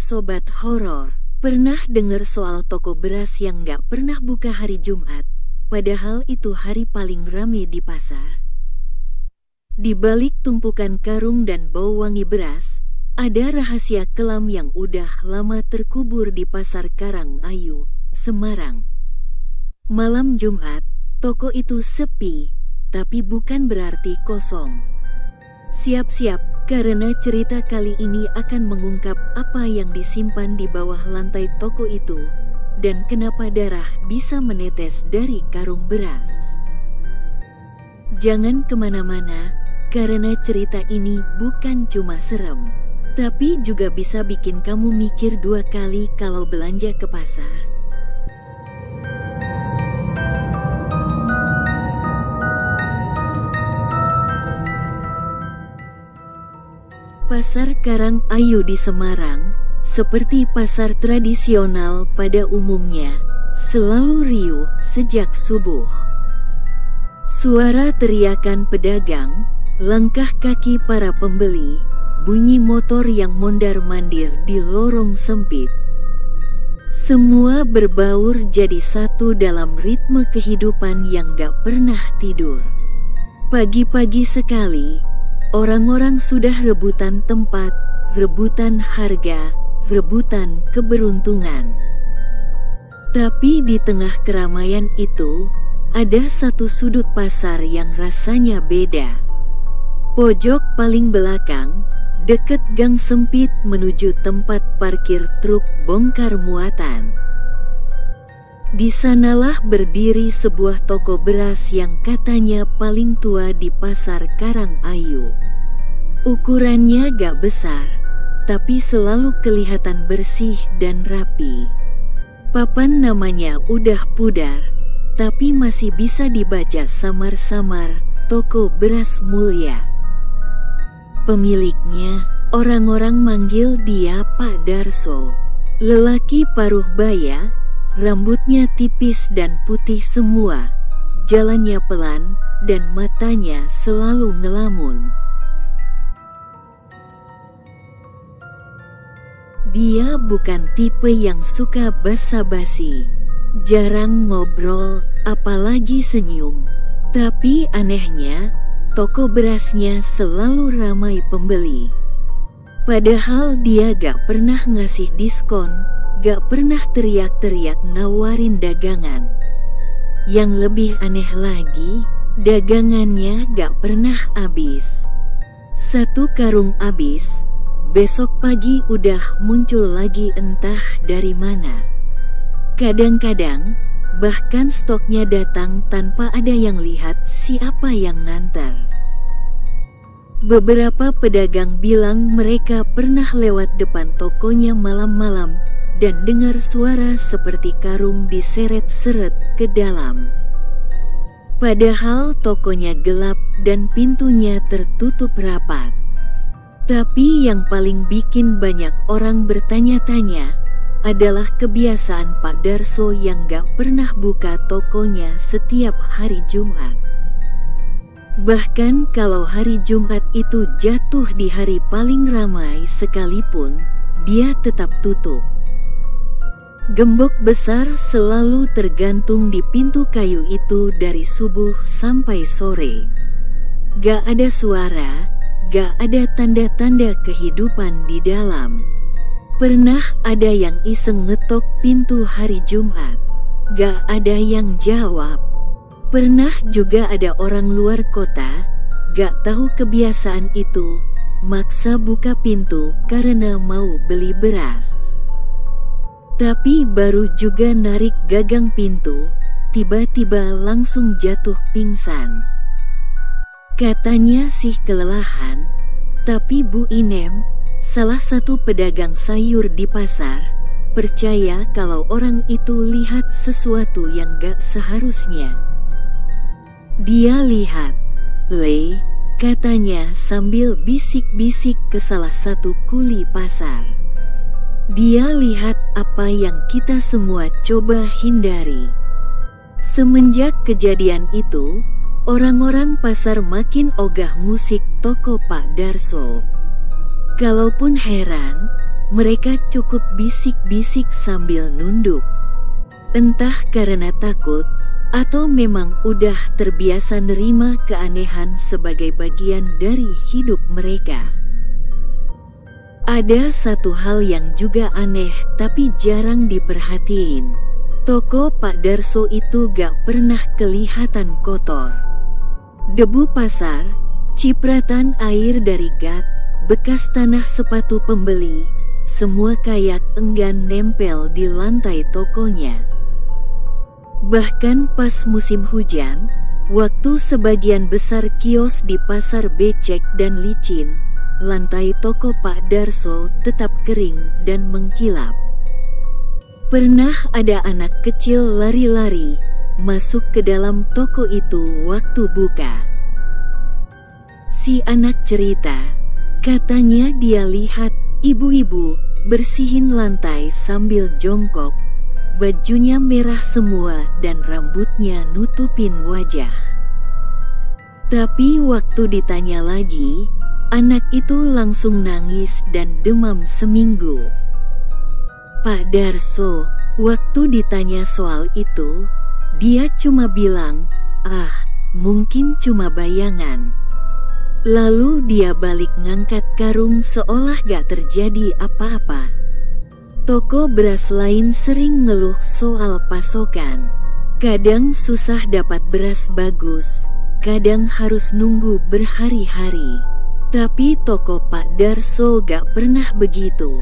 Sobat Horor, pernah dengar soal toko beras yang gak pernah buka hari Jumat, padahal itu hari paling rame di pasar? Di balik tumpukan karung dan bau wangi beras, ada rahasia kelam yang udah lama terkubur di Pasar Karangayu, Semarang. Malam Jumat, toko itu sepi, tapi bukan berarti kosong. Siap-siap, karena cerita kali ini akan mengungkap apa yang disimpan di bawah lantai toko itu, dan kenapa darah bisa menetes dari karung beras. Jangan kemana-mana, karena cerita ini bukan cuma serem, tapi juga bisa bikin kamu mikir dua kali kalau belanja ke pasar. Pasar Karangayu di Semarang, seperti pasar tradisional pada umumnya, selalu riuh sejak subuh. Suara teriakan pedagang, langkah kaki para pembeli, bunyi motor yang mondar-mandir di lorong sempit. Semua berbaur jadi satu dalam ritme kehidupan yang gak pernah tidur. Pagi-pagi sekali, orang-orang sudah rebutan tempat, rebutan harga, rebutan keberuntungan. Tapi di tengah keramaian itu, ada satu sudut pasar yang rasanya beda. Pojok paling belakang, dekat gang sempit menuju tempat parkir truk bongkar muatan. Di sanalah berdiri sebuah toko beras yang katanya paling tua di Pasar Karangayu. Ukurannya gak besar, tapi selalu kelihatan bersih dan rapi. Papan namanya udah pudar, tapi masih bisa dibaca samar-samar, Toko Beras Mulia. Pemiliknya, orang-orang manggil dia Pak Darso. Lelaki paruh baya, rambutnya tipis dan putih semua, jalannya pelan, dan matanya selalu ngelamun. Dia bukan tipe yang suka basa-basi, jarang ngobrol, apalagi senyum. Tapi anehnya, toko berasnya selalu ramai pembeli. Padahal dia gak pernah ngasih diskon, gak pernah teriak-teriak nawarin dagangan. Yang lebih aneh lagi, dagangannya gak pernah habis. Satu karung habis, besok pagi udah muncul lagi entah dari mana. Kadang-kadang, bahkan stoknya datang tanpa ada yang lihat siapa yang ngantar. Beberapa pedagang bilang mereka pernah lewat depan tokonya malam-malam dan dengar suara seperti karung diseret-seret ke dalam. Padahal tokonya gelap dan pintunya tertutup rapat. Tapi yang paling bikin banyak orang bertanya-tanya adalah kebiasaan Pak Darso yang gak pernah buka tokonya setiap hari Jumat. Bahkan kalau hari Jumat itu jatuh di hari paling ramai sekalipun, dia tetap tutup. Gembok besar selalu tergantung di pintu kayu itu dari subuh sampai sore. Gak ada suara, gak ada tanda-tanda kehidupan di dalam. Pernah ada yang iseng ngetok pintu hari Jumat, gak ada yang jawab. Pernah juga ada orang luar kota, gak tahu kebiasaan itu, maksa buka pintu karena mau beli beras. Tapi baru juga narik gagang pintu, tiba-tiba langsung jatuh pingsan. Katanya sih kelelahan, tapi Bu Inem, salah satu pedagang sayur di pasar, percaya kalau orang itu lihat sesuatu yang gak seharusnya. Dia lihat, Le, katanya sambil bisik-bisik ke salah satu kuli pasar. Dia lihat apa yang kita semua coba hindari. Semenjak kejadian itu, orang-orang pasar makin ogah musik toko Pak Darso. Kalaupun heran, mereka cukup bisik-bisik sambil nunduk. Entah karena takut, atau memang udah terbiasa nerima keanehan sebagai bagian dari hidup mereka. Ada satu hal yang juga aneh tapi jarang diperhatiin. Toko Pak Darso itu gak pernah kelihatan kotor. Debu pasar, cipratan air dari gat, bekas tanah sepatu pembeli, semua kayak enggan nempel di lantai tokonya. Bahkan pas musim hujan, waktu sebagian besar kios di pasar becek dan licin, lantai toko Pak Darso tetap kering dan mengkilap. Pernah ada anak kecil lari-lari masuk ke dalam toko itu waktu buka. Si anak cerita, katanya dia lihat ibu-ibu bersihin lantai sambil jongkok, bajunya merah semua dan rambutnya nutupin wajah. Tapi waktu ditanya lagi, anak itu langsung nangis dan demam seminggu. Pak Darso, waktu ditanya soal itu, dia cuma bilang, mungkin cuma bayangan. Lalu dia balik ngangkat karung seolah gak terjadi apa-apa. Toko beras lain sering ngeluh soal pasokan. Kadang susah dapat beras bagus, kadang harus nunggu berhari-hari. Tapi toko Pak Darso gak pernah begitu.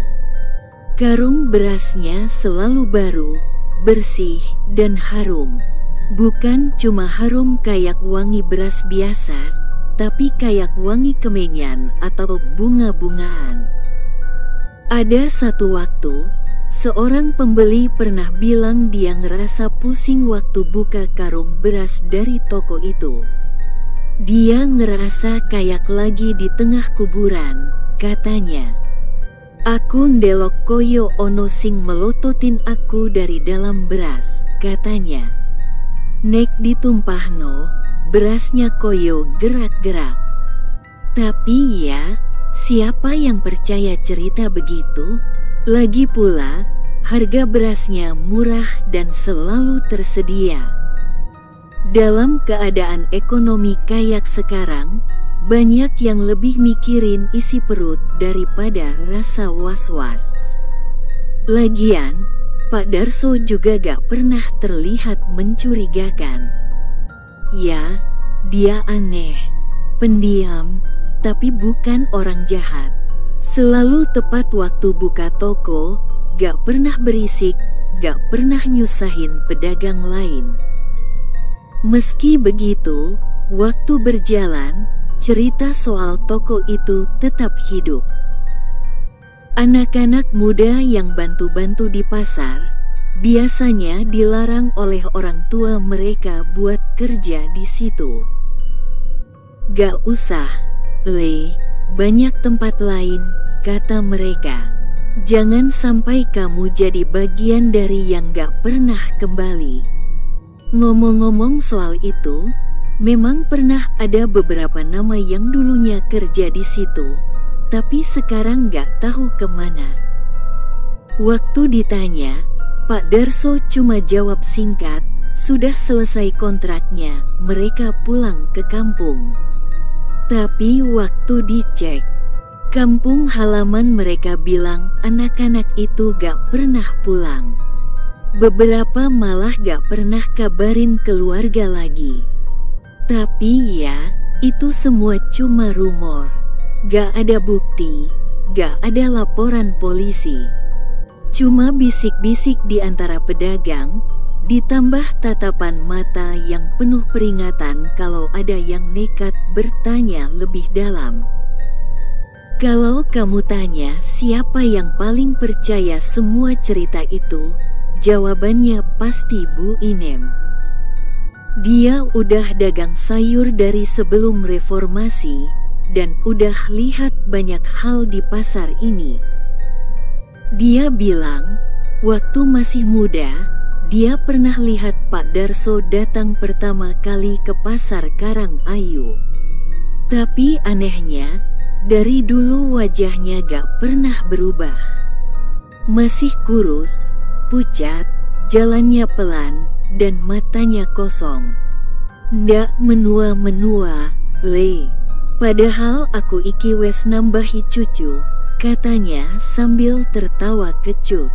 Karung berasnya selalu baru, bersih, dan harum. Bukan cuma harum kayak wangi beras biasa, tapi kayak wangi kemenyan atau bunga-bungaan. Ada satu waktu, seorang pembeli pernah bilang dia ngerasa pusing waktu buka karung beras dari toko itu. Dia ngerasa kayak lagi di tengah kuburan, katanya. Aku ndelok koyo ono sing melototin aku dari dalam beras, katanya. Nek ditumpahno, berasnya koyo gerak-gerak. Tapi ya, siapa yang percaya cerita begitu? Lagi pula, harga berasnya murah dan selalu tersedia. Dalam keadaan ekonomi kayak sekarang, banyak yang lebih mikirin isi perut daripada rasa was-was. Lagian, Pak Darso juga gak pernah terlihat mencurigakan. Ya, dia aneh, pendiam, tapi bukan orang jahat. Selalu tepat waktu buka toko, gak pernah berisik, gak pernah nyusahin pedagang lain. Meski begitu, waktu berjalan, cerita soal toko itu tetap hidup. Anak-anak muda yang bantu-bantu di pasar, biasanya dilarang oleh orang tua mereka buat kerja di situ. Gak usah, Le, banyak tempat lain, kata mereka. Jangan sampai kamu jadi bagian dari yang gak pernah kembali. Ngomong-ngomong soal itu, memang pernah ada beberapa nama yang dulunya kerja di situ, tapi sekarang gak tahu kemana. Waktu ditanya, Pak Darso cuma jawab singkat, sudah selesai kontraknya, mereka pulang ke kampung. Tapi waktu dicek, kampung halaman mereka bilang anak-anak itu gak pernah pulang. Beberapa malah gak pernah kabarin keluarga lagi. Tapi ya, itu semua cuma rumor. Gak ada bukti, gak ada laporan polisi. Cuma bisik-bisik di antara pedagang, ditambah tatapan mata yang penuh peringatan kalau ada yang nekat bertanya lebih dalam. Kalau kamu tanya siapa yang paling percaya semua cerita itu, jawabannya pasti Bu Inem. Dia udah dagang sayur dari sebelum reformasi, dan udah lihat banyak hal di pasar ini. Dia bilang, waktu masih muda, dia pernah lihat Pak Darso datang pertama kali ke pasar Karangayu. Tapi anehnya, dari dulu wajahnya gak pernah berubah. Masih kurus, pucat, jalannya pelan, dan matanya kosong. Ndak menua-menua, Le. Padahal aku iki wes nambahi cucu, katanya sambil tertawa kecut.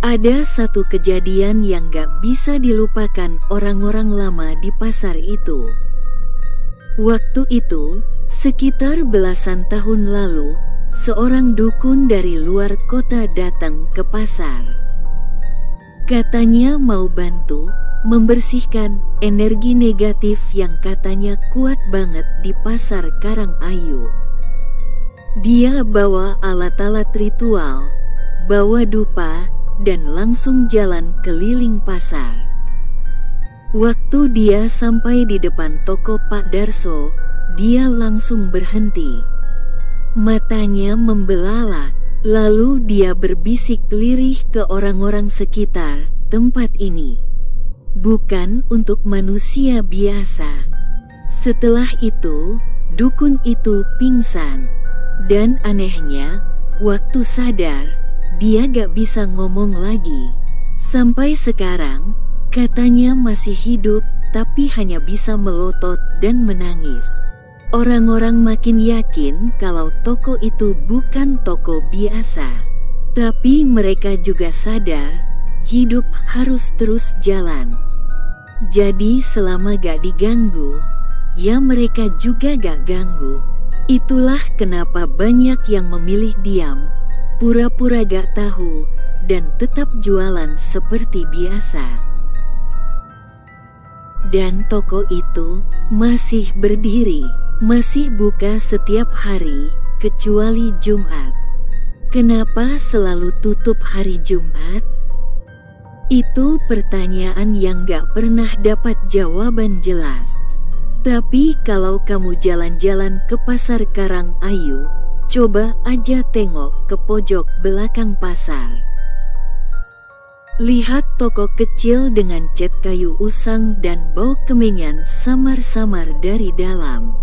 Ada satu kejadian yang gak bisa dilupakan orang-orang lama di pasar itu. Waktu itu, sekitar belasan tahun lalu, seorang dukun dari luar kota datang ke pasar. Katanya mau bantu membersihkan energi negatif yang katanya kuat banget di pasar Karangayu. Dia bawa alat-alat ritual, bawa dupa, dan langsung jalan keliling pasar. Waktu dia sampai di depan toko Pak Darso, dia langsung berhenti. Matanya membelalak, lalu dia berbisik lirih ke orang-orang sekitar, tempat ini bukan untuk manusia biasa. Setelah itu, dukun itu pingsan. Dan anehnya, waktu sadar, dia gak bisa ngomong lagi. Sampai sekarang, katanya masih hidup, tapi hanya bisa melotot dan menangis. Orang-orang makin yakin kalau toko itu bukan toko biasa. Tapi mereka juga sadar, hidup harus terus jalan. Jadi selama gak diganggu, ya mereka juga gak ganggu. Itulah kenapa banyak yang memilih diam, pura-pura gak tahu, dan tetap jualan seperti biasa. Dan toko itu masih berdiri, masih buka setiap hari, kecuali Jumat. Kenapa selalu tutup hari Jumat? Itu pertanyaan yang gak pernah dapat jawaban jelas. Tapi kalau kamu jalan-jalan ke pasar Karangayu, coba aja tengok ke pojok belakang pasar. Lihat toko kecil dengan cat kayu usang dan bau kemenyan samar-samar dari dalam.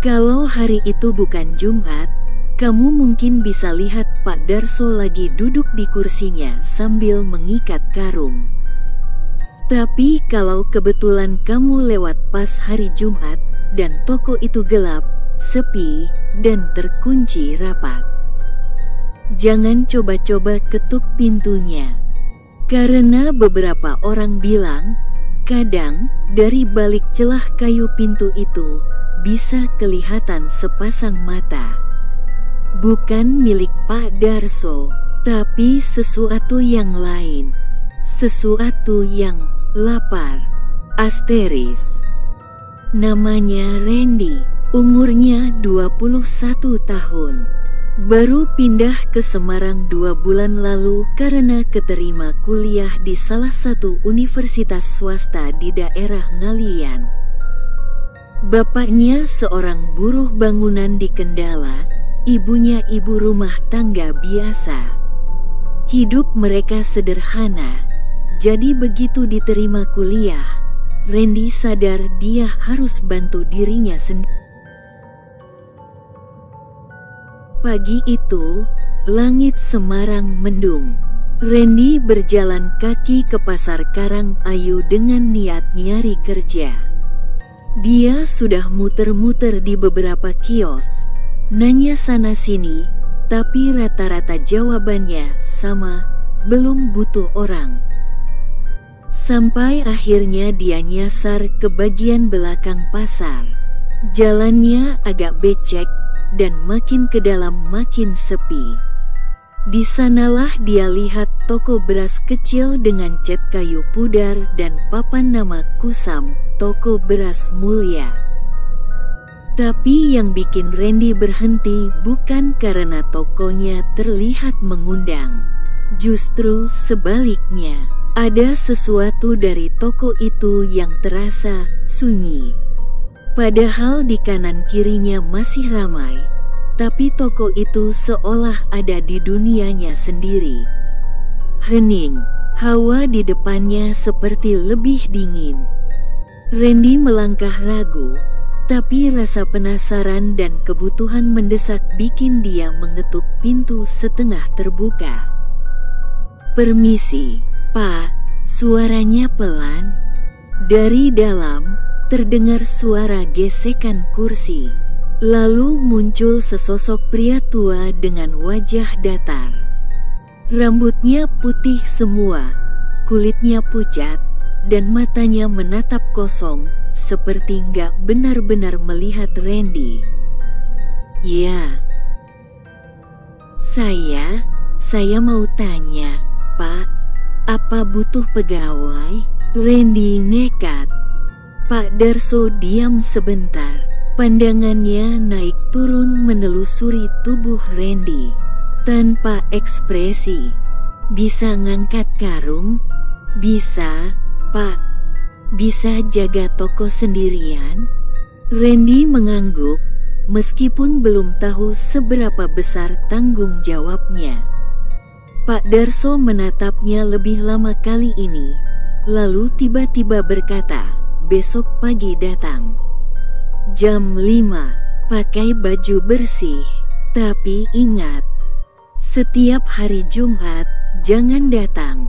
Kalau hari itu bukan Jumat, kamu mungkin bisa lihat Pak Darso lagi duduk di kursinya sambil mengikat karung. Tapi kalau kebetulan kamu lewat pas hari Jumat dan toko itu gelap, sepi, dan terkunci rapat, jangan coba-coba ketuk pintunya. Karena beberapa orang bilang, kadang dari balik celah kayu pintu itu bisa kelihatan sepasang mata. Bukan milik Pak Darso, tapi sesuatu yang lain. Sesuatu yang lapar. Asteris. Namanya Randy, umurnya 21 tahun. Baru pindah ke Semarang 2 bulan lalu karena keterima kuliah di salah satu universitas swasta di daerah Ngalian. Bapaknya seorang buruh bangunan di Kendala, ibunya ibu rumah tangga biasa. Hidup mereka sederhana, jadi begitu diterima kuliah, Randy sadar dia harus bantu dirinya sendiri. Pagi itu, langit Semarang mendung. Randy berjalan kaki ke pasar Karangayu dengan niat nyari kerja. Dia sudah muter-muter di beberapa kios, nanya sana-sini, tapi rata-rata jawabannya sama, belum butuh orang. Sampai akhirnya dia nyasar ke bagian belakang pasar. Jalannya agak becek, dan makin ke dalam makin sepi. Di sanalah dia lihat toko beras kecil dengan cat kayu pudar dan papan nama kusam, toko beras mulia. Tapi yang bikin Randy berhenti bukan karena tokonya terlihat mengundang. Justru sebaliknya, ada sesuatu dari toko itu yang terasa sunyi. Padahal di kanan kirinya masih ramai, tapi toko itu seolah ada di dunianya sendiri. Hening, hawa di depannya seperti lebih dingin. Randy melangkah ragu, tapi rasa penasaran dan kebutuhan mendesak bikin dia mengetuk pintu setengah terbuka. "Permisi, Pak." Suaranya pelan. Dari dalam, terdengar suara gesekan kursi. Lalu muncul sesosok pria tua dengan wajah datar. Rambutnya putih semua, kulitnya pucat, dan matanya menatap kosong, seperti nggak benar-benar melihat Randy. "Ya, saya mau tanya, Pak, apa butuh pegawai?" Randy nekat. Pak Darso diam sebentar. Pandangannya naik turun menelusuri tubuh Randy. Tanpa ekspresi. "Bisa ngangkat karung?" "Bisa, Pak." "Bisa jaga toko sendirian?" Randy mengangguk, meskipun belum tahu seberapa besar tanggung jawabnya. Pak Darso menatapnya lebih lama kali ini, lalu tiba-tiba berkata, "Besok pagi datang. Jam 5, pakai baju bersih. Tapi ingat, setiap hari Jumat, jangan datang.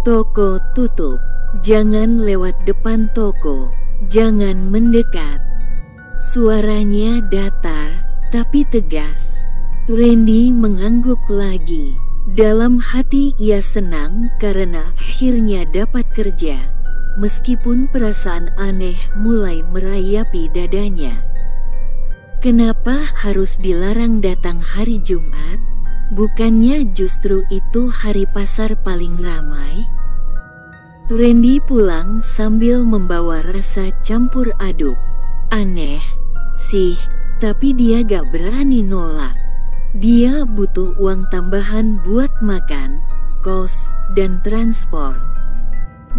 Toko tutup. Jangan lewat depan toko. Jangan mendekat." Suaranya datar, tapi tegas. Randy mengangguk lagi. Dalam hati ia senang karena akhirnya dapat kerja, meskipun perasaan aneh mulai merayapi dadanya. Kenapa harus dilarang datang hari Jumat? Bukannya justru itu hari pasar paling ramai? Randy pulang sambil membawa rasa campur aduk. Aneh sih, tapi dia gak berani nolak. Dia butuh uang tambahan buat makan, kos, dan transport.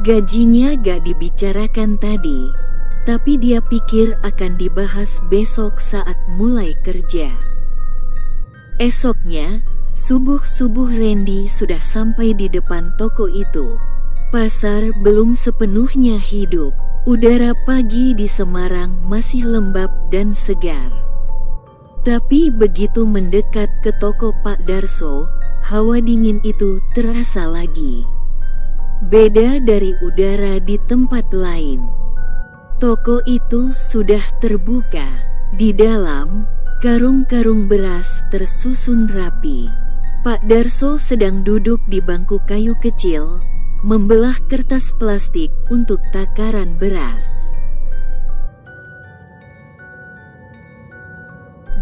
Gajinya gak dibicarakan tadi, tapi dia pikir akan dibahas besok saat mulai kerja. Esoknya, subuh-subuh Randy sudah sampai di depan toko itu. Pasar belum sepenuhnya hidup. Udara pagi di Semarang masih lembab dan segar. Tapi begitu mendekat ke toko Pak Darso, hawa dingin itu terasa lagi. Beda dari udara di tempat lain. Toko itu sudah terbuka. Di dalam, karung-karung beras tersusun rapi. Pak Darso sedang duduk di bangku kayu kecil, membelah kertas plastik untuk takaran beras.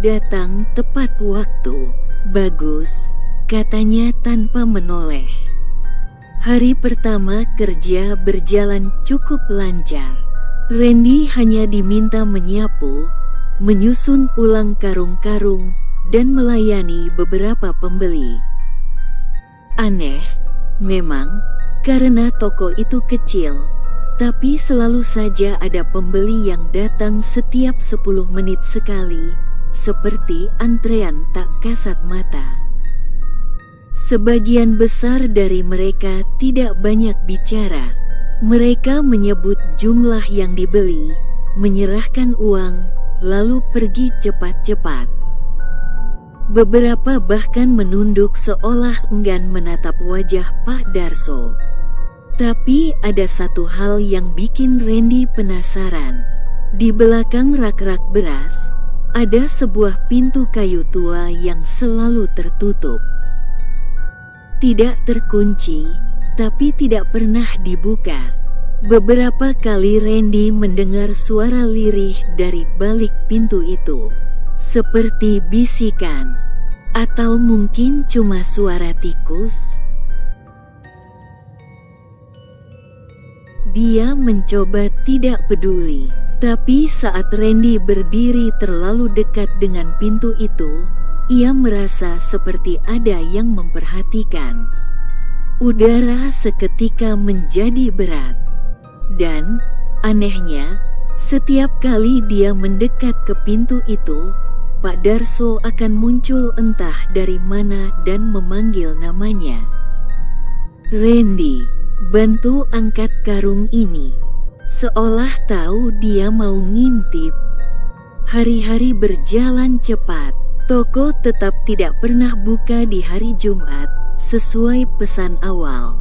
"Datang tepat waktu. Bagus," katanya tanpa menoleh. Hari pertama kerja berjalan cukup lancar. Randy hanya diminta menyapu, menyusun ulang karung-karung, dan melayani beberapa pembeli. Aneh, memang, karena toko itu kecil, tapi selalu saja ada pembeli yang datang setiap 10 menit sekali, seperti antrean tak kasat mata. Sebagian besar dari mereka tidak banyak bicara. Mereka menyebut jumlah yang dibeli, menyerahkan uang, lalu pergi cepat-cepat. Beberapa bahkan menunduk seolah enggan menatap wajah Pak Darso. Tapi ada satu hal yang bikin Randy penasaran. Di belakang rak-rak beras, ada sebuah pintu kayu tua yang selalu tertutup. Tidak terkunci, tapi tidak pernah dibuka. Beberapa kali Randy mendengar suara lirih dari balik pintu itu, seperti bisikan, atau mungkin cuma suara tikus. Dia mencoba tidak peduli. Tapi saat Randy berdiri terlalu dekat dengan pintu itu, ia merasa seperti ada yang memperhatikan. Udara seketika menjadi berat. Dan, anehnya, setiap kali dia mendekat ke pintu itu, Pak Darso akan muncul entah dari mana dan memanggil namanya. "Randy, bantu angkat karung ini." Seolah tahu dia mau ngintip. Hari-hari berjalan cepat. Toko tetap tidak pernah buka di hari Jumat, sesuai pesan awal.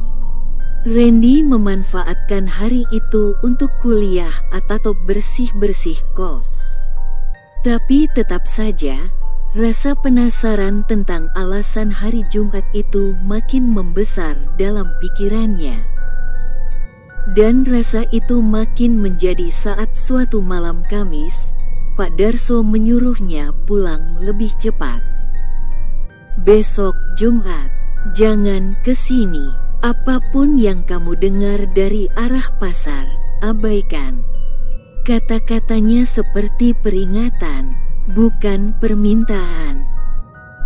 Randy memanfaatkan hari itu untuk kuliah atau bersih-bersih kos. Tapi tetap saja, rasa penasaran tentang alasan hari Jumat itu makin membesar dalam pikirannya. Dan rasa itu makin menjadi saat suatu malam Kamis, Pak Darso menyuruhnya pulang lebih cepat. "Besok Jumat, jangan ke sini. Apapun yang kamu dengar dari arah pasar, abaikan." Kata-katanya seperti peringatan, bukan permintaan.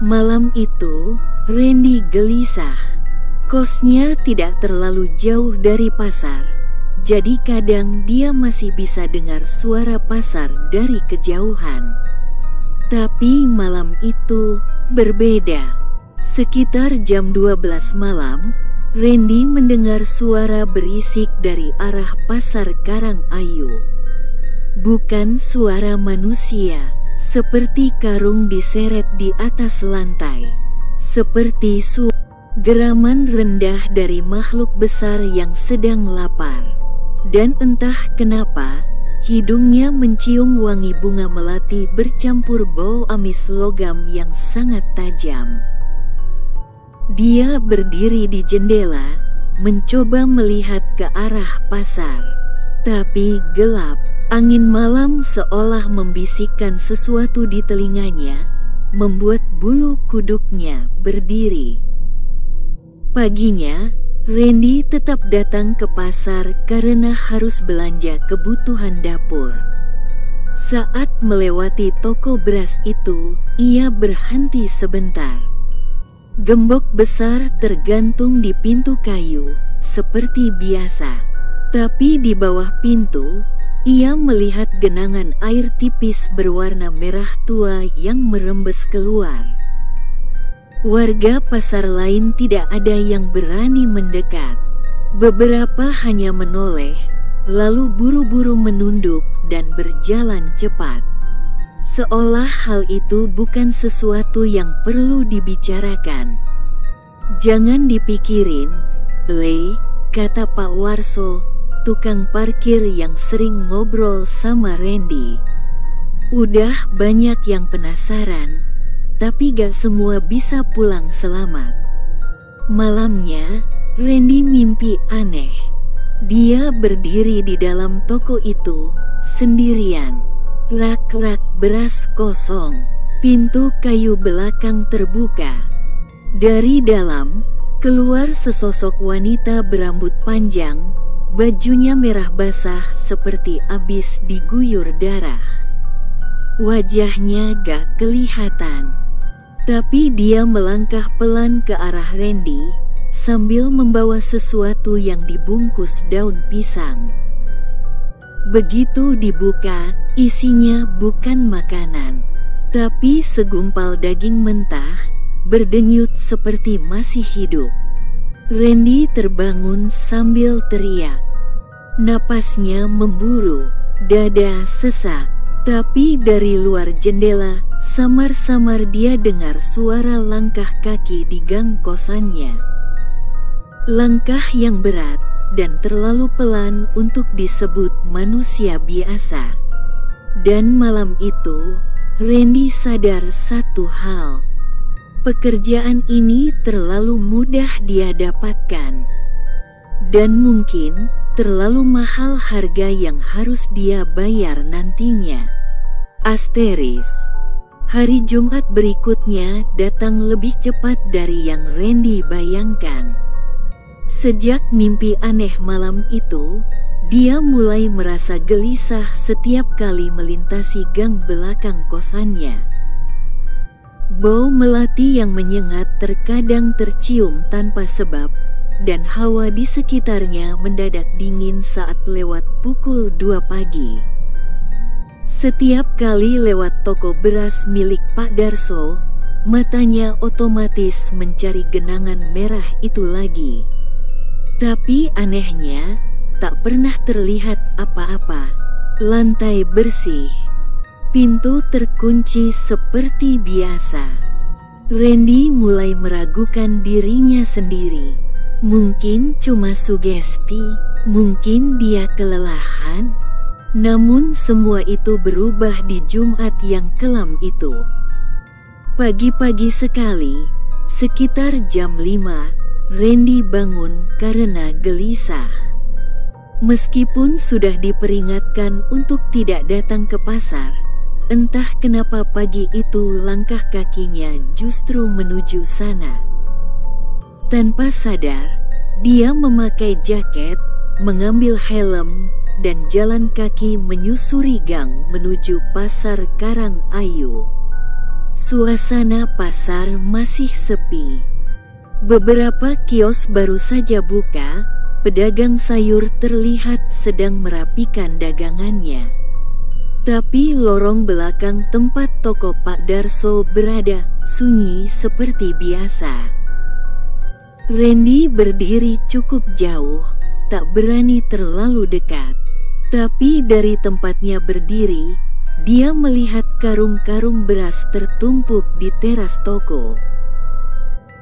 Malam itu, Randy gelisah. Kosnya tidak terlalu jauh dari pasar, jadi kadang dia masih bisa dengar suara pasar dari kejauhan. Tapi malam itu berbeda. Sekitar jam 12 malam, Randy mendengar suara berisik dari arah pasar Karangayu. Bukan suara manusia, seperti karung diseret di atas lantai. Seperti geraman rendah dari makhluk besar yang sedang lapar. Dan entah kenapa, hidungnya mencium wangi bunga melati bercampur bau amis logam yang sangat tajam. Dia berdiri di jendela, mencoba melihat ke arah pasar. Tapi gelap, angin malam seolah membisikkan sesuatu di telinganya, membuat bulu kuduknya berdiri. Paginya, Randy tetap datang ke pasar karena harus belanja kebutuhan dapur. Saat melewati toko beras itu, ia berhenti sebentar. Gembok besar tergantung di pintu kayu, seperti biasa. Tapi di bawah pintu, ia melihat genangan air tipis berwarna merah tua yang merembes keluar. Warga pasar lain tidak ada yang berani mendekat. Beberapa hanya menoleh, lalu buru-buru menunduk dan berjalan cepat. Seolah hal itu bukan sesuatu yang perlu dibicarakan. "Jangan dipikirin, Le," kata Pak Warso, tukang parkir yang sering ngobrol sama Randy. "Udah banyak yang penasaran, tapi gak semua bisa pulang selamat." Malamnya, Randy mimpi aneh. Dia berdiri di dalam toko itu, sendirian. Rak-rak beras kosong, pintu kayu belakang terbuka. Dari dalam, keluar sesosok wanita berambut panjang, bajunya merah basah seperti abis diguyur darah. Wajahnya gak kelihatan. Tapi dia melangkah pelan ke arah Randy, sambil membawa sesuatu yang dibungkus daun pisang. Begitu dibuka, isinya bukan makanan, tapi segumpal daging mentah, berdenyut seperti masih hidup. Randy terbangun sambil teriak. Napasnya memburu, dada sesak. Tapi dari luar jendela, samar-samar dia dengar suara langkah kaki di gang kosannya. Langkah yang berat dan terlalu pelan untuk disebut manusia biasa. Dan malam itu, Randy sadar satu hal. Pekerjaan ini terlalu mudah dia dapatkan. Dan mungkin terlalu mahal harga yang harus dia bayar nantinya. Asteris. Hari Jumat berikutnya datang lebih cepat dari yang Randy bayangkan. Sejak mimpi aneh malam itu, dia mulai merasa gelisah setiap kali melintasi gang belakang kosannya. Bau melati yang menyengat terkadang tercium tanpa sebab, dan hawa di sekitarnya mendadak dingin saat lewat pukul 2 pagi. Setiap kali lewat toko beras milik Pak Darso, matanya otomatis mencari genangan merah itu lagi. Tapi anehnya, tak pernah terlihat apa-apa. Lantai bersih, pintu terkunci seperti biasa. Randy mulai meragukan dirinya sendiri. Mungkin cuma sugesti, mungkin dia kelelahan. Namun semua itu berubah di Jumat yang kelam itu. Pagi-pagi sekali, sekitar jam 5, Randy bangun karena gelisah. Meskipun sudah diperingatkan untuk tidak datang ke pasar, entah kenapa pagi itu langkah kakinya justru menuju sana. Tanpa sadar, dia memakai jaket, mengambil helm, dan jalan kaki menyusuri gang menuju pasar Karangayu. Suasana pasar masih sepi. Beberapa kios baru saja buka, pedagang sayur terlihat sedang merapikan dagangannya. Tapi lorong belakang tempat toko Pak Darso berada sunyi seperti biasa. Randy berdiri cukup jauh, tak berani terlalu dekat. Tapi dari tempatnya berdiri, dia melihat karung-karung beras tertumpuk di teras toko.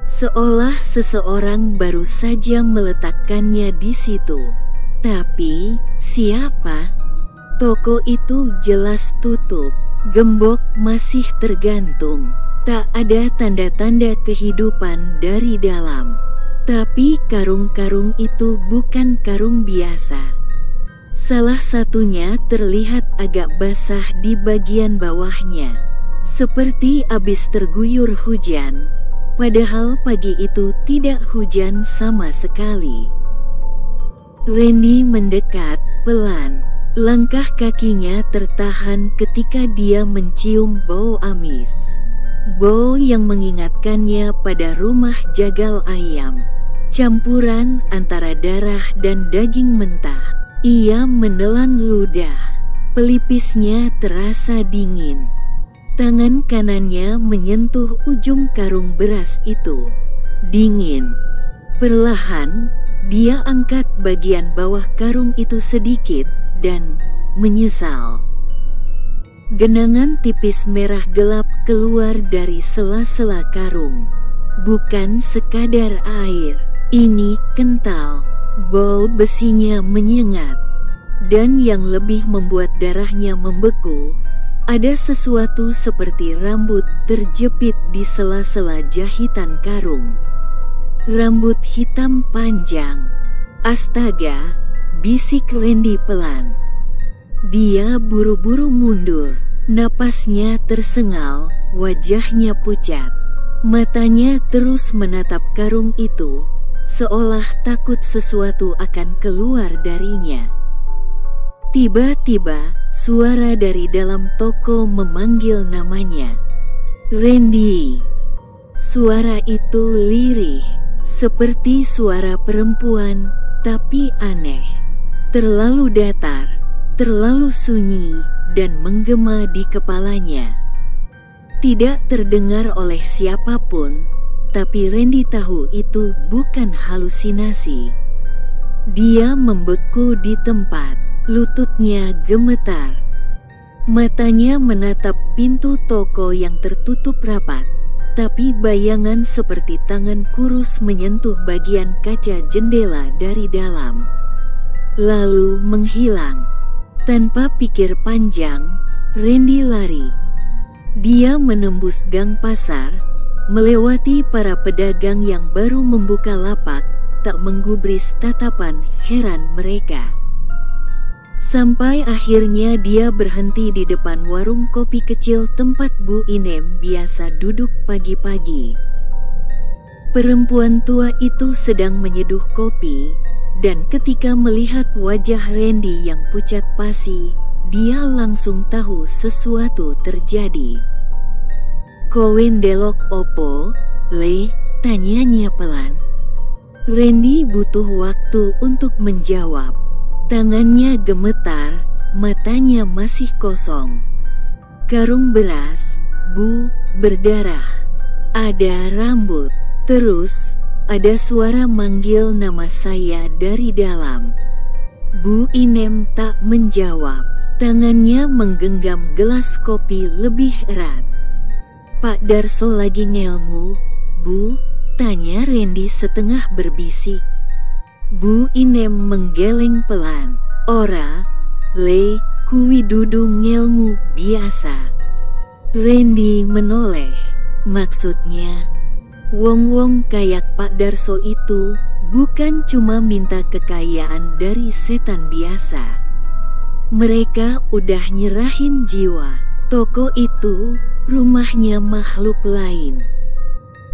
Seolah seseorang baru saja meletakkannya di situ. Tapi, siapa? Toko itu jelas tutup, gembok masih tergantung. Tak ada tanda-tanda kehidupan dari dalam. Tapi karung-karung itu bukan karung biasa. Salah satunya terlihat agak basah di bagian bawahnya, seperti habis terguyur hujan. Padahal pagi itu tidak hujan sama sekali. Randy mendekat pelan. Langkah kakinya tertahan ketika dia mencium bau amis. Bau yang mengingatkannya pada rumah jagal ayam. Campuran antara darah dan daging mentah. Ia menelan ludah. Pelipisnya terasa dingin. Tangan kanannya menyentuh ujung karung beras itu. Dingin. Perlahan, dia angkat bagian bawah karung itu sedikit dan menyesal. Genangan tipis merah gelap keluar dari sela-sela karung. Bukan sekadar air, ini kental. Bau besinya menyengat. Dan yang lebih membuat darahnya membeku, ada sesuatu seperti rambut terjepit di sela-sela jahitan karung. Rambut hitam panjang. Astaga, bisik Randy pelan. Dia buru-buru mundur. Napasnya tersengal, wajahnya pucat. Matanya terus menatap karung itu, seolah takut sesuatu akan keluar darinya. Tiba-tiba, suara dari dalam toko memanggil namanya. Randy. Suara itu lirih, seperti suara perempuan, tapi aneh. Terlalu datar, terlalu sunyi, dan menggema di kepalanya. Tidak terdengar oleh siapapun, tapi Randy tahu itu bukan halusinasi. Dia membeku di tempat, lututnya gemetar. Matanya menatap pintu toko yang tertutup rapat, tapi bayangan seperti tangan kurus menyentuh bagian kaca jendela dari dalam. Lalu menghilang. Tanpa pikir panjang, Randy lari. Dia menembus gang pasar, melewati para pedagang yang baru membuka lapak, tak menggubris tatapan heran mereka. Sampai akhirnya dia berhenti di depan warung kopi kecil tempat Bu Inem biasa duduk pagi-pagi. Perempuan tua itu sedang menyeduh kopi, dan ketika melihat wajah Randy yang pucat pasi, dia langsung tahu sesuatu terjadi. "Kowen delok opo, Le?" tanyanya pelan. Randy butuh waktu untuk menjawab. Tangannya gemetar, matanya masih kosong. Karung beras, Bu, berdarah. Ada rambut. Terus, ada suara manggil nama saya dari dalam. Bu Inem tak menjawab. Tangannya menggenggam gelas kopi lebih erat. Pak Darso lagi ngelmu, Bu? Tanya Randy setengah berbisik. Bu Inem menggeleng pelan. Ora, Le, kuwi dudu ngelmu biasa. Randy menoleh. Maksudnya, wong-wong kayak Pak Darso itu bukan cuma minta kekayaan dari setan biasa. Mereka udah nyerahin jiwa. Toko itu rumahnya makhluk lain.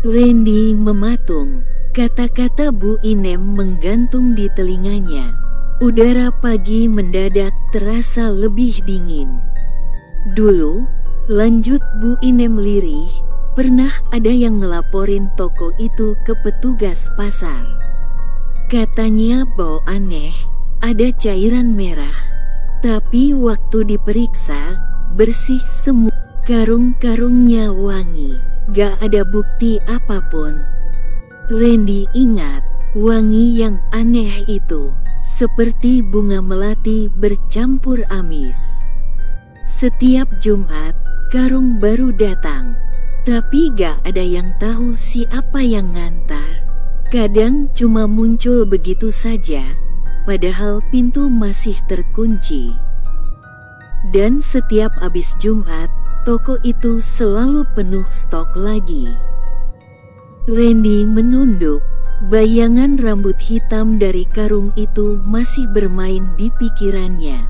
Randy mematung. Kata-kata Bu Inem menggantung di telinganya. Udara pagi mendadak terasa lebih dingin. Dulu, lanjut Bu Inem lirih, pernah ada yang ngelaporin toko itu ke petugas pasar. Katanya bau aneh, ada cairan merah. Tapi waktu diperiksa, bersih semua. Karung-karungnya wangi, gak ada bukti apapun. Randy ingat, wangi yang aneh itu seperti bunga melati bercampur amis. Setiap Jumat, karung baru datang, tapi gak ada yang tahu siapa yang ngantar. Kadang cuma muncul begitu saja, padahal pintu masih terkunci. Dan setiap habis Jumat, toko itu selalu penuh stok lagi. Randy menunduk. Bayangan rambut hitam dari karung itu masih bermain di pikirannya.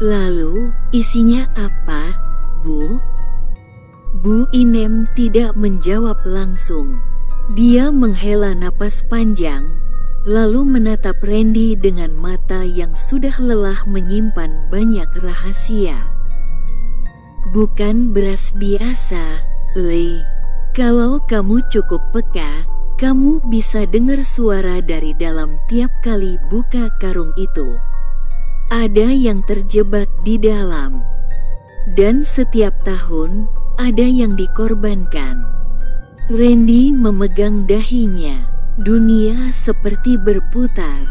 Lalu, isinya apa, Bu? Bu Inem tidak menjawab langsung. Dia menghela napas panjang, lalu menatap Randy dengan mata yang sudah lelah menyimpan banyak rahasia. Bukan beras biasa, Le. Kalau kamu cukup peka, kamu bisa dengar suara dari dalam tiap kali buka karung itu. Ada yang terjebak di dalam. Dan setiap tahun, ada yang dikorbankan. Randy memegang dahinya. Dunia seperti berputar.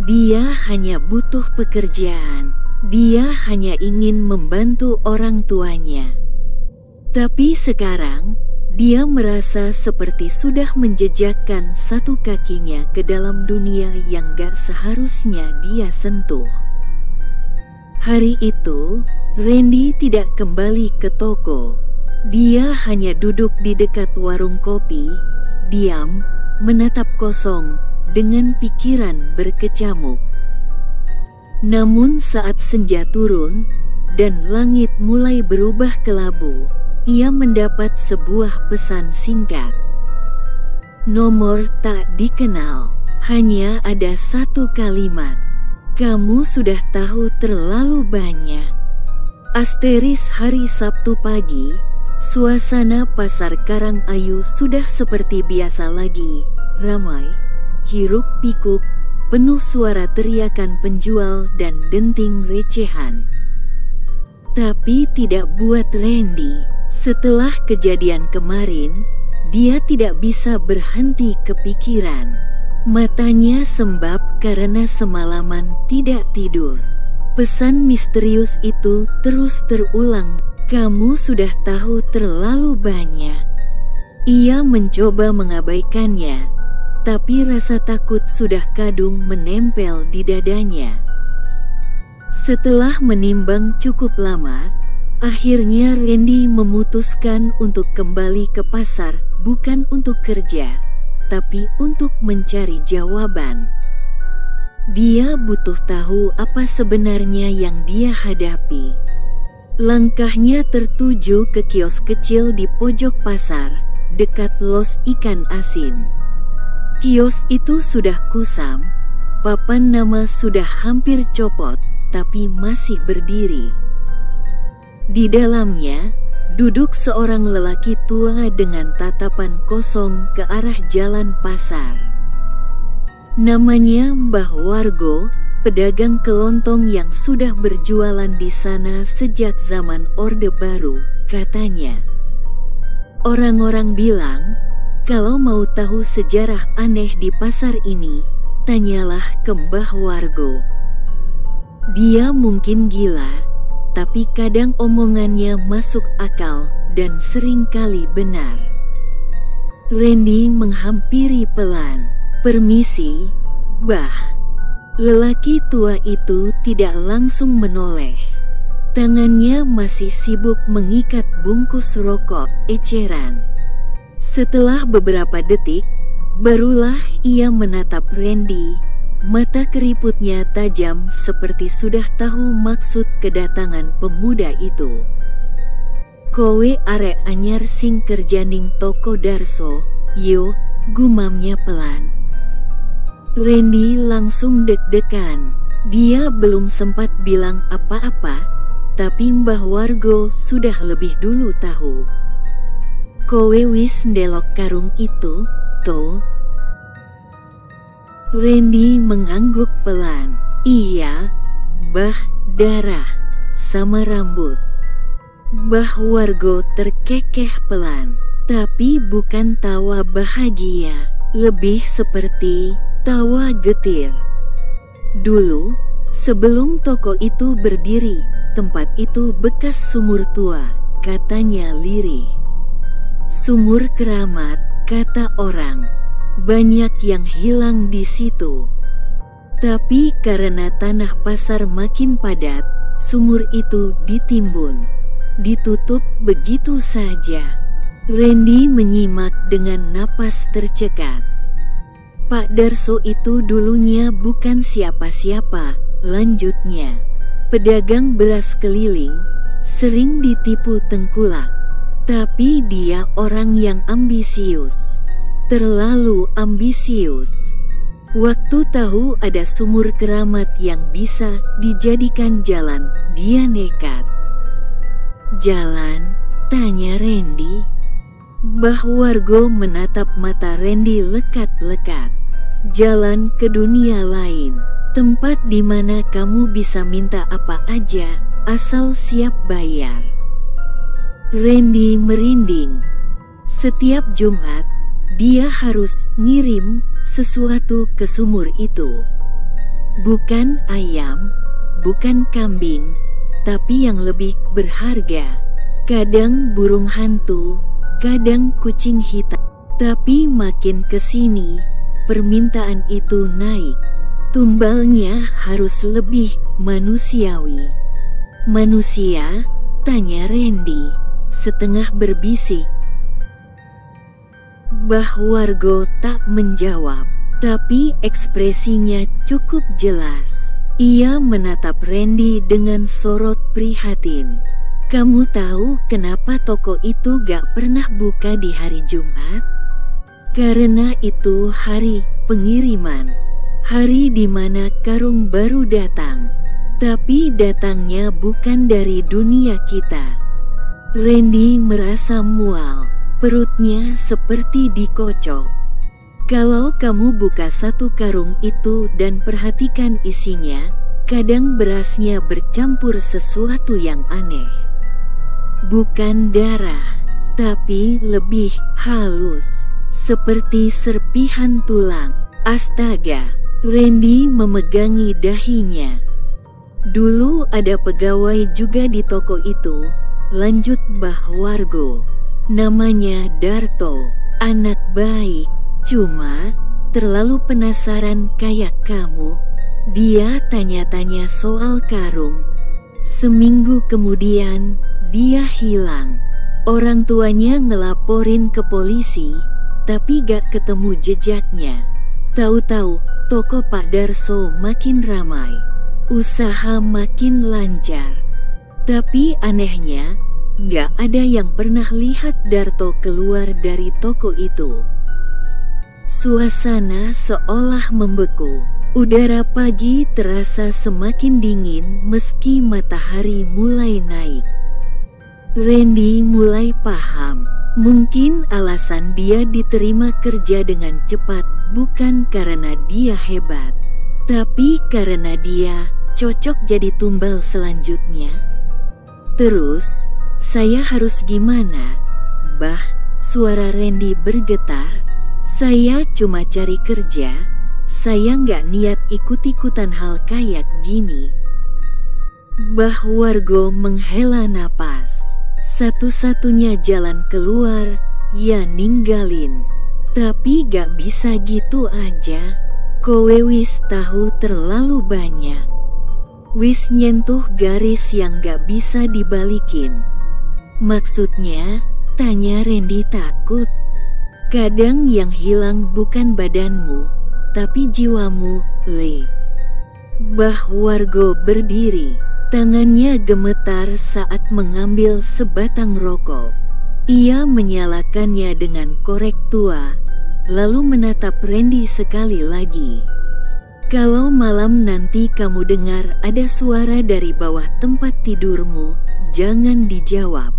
Dia hanya butuh pekerjaan. Dia hanya ingin membantu orang tuanya. Tapi sekarang, dia merasa seperti sudah menjejakkan satu kakinya ke dalam dunia yang gak seharusnya dia sentuh. Hari itu, Randy tidak kembali ke toko. Dia hanya duduk di dekat warung kopi, diam, menatap kosong, dengan pikiran berkecamuk. Namun saat senja turun, dan langit mulai berubah kelabu, ia mendapat sebuah pesan singkat. Nomor tak dikenal, hanya ada satu kalimat. Kamu sudah tahu terlalu banyak. Asteris hari Sabtu pagi, suasana pasar Karangayu sudah seperti biasa lagi, ramai, hiruk-pikuk, penuh suara teriakan penjual dan denting recehan. Tapi tidak buat Randy. Setelah kejadian kemarin, dia tidak bisa berhenti kepikiran. Matanya sembab karena semalaman tidak tidur. Pesan misterius itu terus terulang. Kamu sudah tahu terlalu banyak. Ia mencoba mengabaikannya, tapi rasa takut sudah kadung menempel di dadanya. Setelah menimbang cukup lama, akhirnya Randy memutuskan untuk kembali ke pasar, bukan untuk kerja, tapi untuk mencari jawaban. Dia butuh tahu apa sebenarnya yang dia hadapi. Langkahnya tertuju ke kios kecil di pojok pasar, dekat los ikan asin. Kios itu sudah kusam, papan nama sudah hampir copot, tapi masih berdiri. Di dalamnya, duduk seorang lelaki tua dengan tatapan kosong ke arah jalan pasar. Namanya Mbah Wargo, pedagang kelontong yang sudah berjualan di sana sejak zaman Orde Baru, katanya. Orang-orang bilang, kalau mau tahu sejarah aneh di pasar ini, tanyalah ke Mbah Wargo. Dia mungkin gila, tapi kadang omongannya masuk akal dan seringkali benar. Randy menghampiri pelan. "Permisi, Bah." Lelaki tua itu tidak langsung menoleh. Tangannya masih sibuk mengikat bungkus rokok eceran. Setelah beberapa detik, barulah ia menatap Randy. Mata keriputnya tajam seperti sudah tahu maksud kedatangan pemuda itu. "Kowe arek anyar sing kerja ning toko Darso, yo," gumamnya pelan. Randy langsung deg-degan. Dia belum sempat bilang apa-apa, tapi Mbah Wargo sudah lebih dulu tahu. "Kowe wis ndelok karung itu, toh?" Randy mengangguk pelan. "Iya, Bah, darah sama rambut." Mbah Wargo terkekeh pelan, tapi bukan tawa bahagia, lebih seperti tawa getir. "Dulu, sebelum toko itu berdiri, tempat itu bekas sumur tua," katanya lirih. "Sumur keramat," kata orang. "Banyak yang hilang di situ. Tapi karena tanah pasar makin padat, sumur itu ditimbun, ditutup begitu saja." Randy menyimak dengan napas tercekat. "Pak Darso itu dulunya bukan siapa-siapa," lanjutnya. "Pedagang beras keliling, sering ditipu tengkulak. Tapi dia orang yang ambisius. Terlalu ambisius. Waktu tahu ada sumur keramat yang bisa dijadikan jalan, dia nekat." "Jalan?" tanya Randy. Mbah Wargo menatap mata Randy lekat-lekat. "Jalan ke dunia lain. Tempat di mana kamu bisa minta apa aja, asal siap bayar." Randy merinding. Setiap Jumat, dia harus ngirim sesuatu ke sumur itu. Bukan ayam, bukan kambing, tapi yang lebih berharga. Kadang burung hantu, kadang kucing hitam. Tapi makin kesini, permintaan itu naik. Tumbalnya harus lebih manusiawi. "Manusia?" tanya Randy, setengah berbisik. Mbah Wargo tak menjawab, tapi ekspresinya cukup jelas. Ia menatap Randy dengan sorot prihatin. "Kamu tahu kenapa toko itu gak pernah buka di hari Jumat? Karena itu hari pengiriman. Hari di mana karung baru datang. Tapi datangnya bukan dari dunia kita." Randy merasa mual. Perutnya seperti dikocok. "Kalau kamu buka satu karung itu dan perhatikan isinya, kadang berasnya bercampur sesuatu yang aneh. Bukan darah, tapi lebih halus, seperti serpihan tulang." "Astaga!" Randy memegangi dahinya. "Dulu ada pegawai juga di toko itu," lanjut Mbah Wargo. "Namanya Darto, anak baik, cuma terlalu penasaran kayak kamu. Dia tanya-tanya soal karung. Seminggu kemudian, dia hilang. Orang tuanya ngelaporin ke polisi, tapi gak ketemu jejaknya. Tahu-tahu, toko Pak Darso makin ramai, usaha makin lancar. Tapi anehnya, nggak ada yang pernah lihat Darto keluar dari toko itu." Suasana seolah membeku. Udara pagi terasa semakin dingin meski matahari mulai naik. Randy mulai paham. Mungkin alasan dia diterima kerja dengan cepat bukan karena dia hebat, tapi karena dia cocok jadi tumbal selanjutnya. "Terus, saya harus gimana, Bah?" Suara Randy bergetar. "Saya cuma cari kerja. Saya nggak niat ikut-ikutan hal kayak gini." Mbah Wargo menghela napas. Satu-satunya jalan keluar, ya ninggalin. Tapi gak bisa gitu aja. Kowe wis tahu terlalu banyak. Wis nyentuh garis yang gak bisa dibalikin. Maksudnya, tanya Randy takut. Kadang yang hilang bukan badanmu, tapi jiwamu, Le. Bah Wargo berdiri. Tangannya gemetar saat mengambil sebatang rokok. Ia menyalakannya dengan korek tua, lalu menatap Randy sekali lagi. Kalau malam nanti kamu dengar ada suara dari bawah tempat tidurmu, jangan dijawab.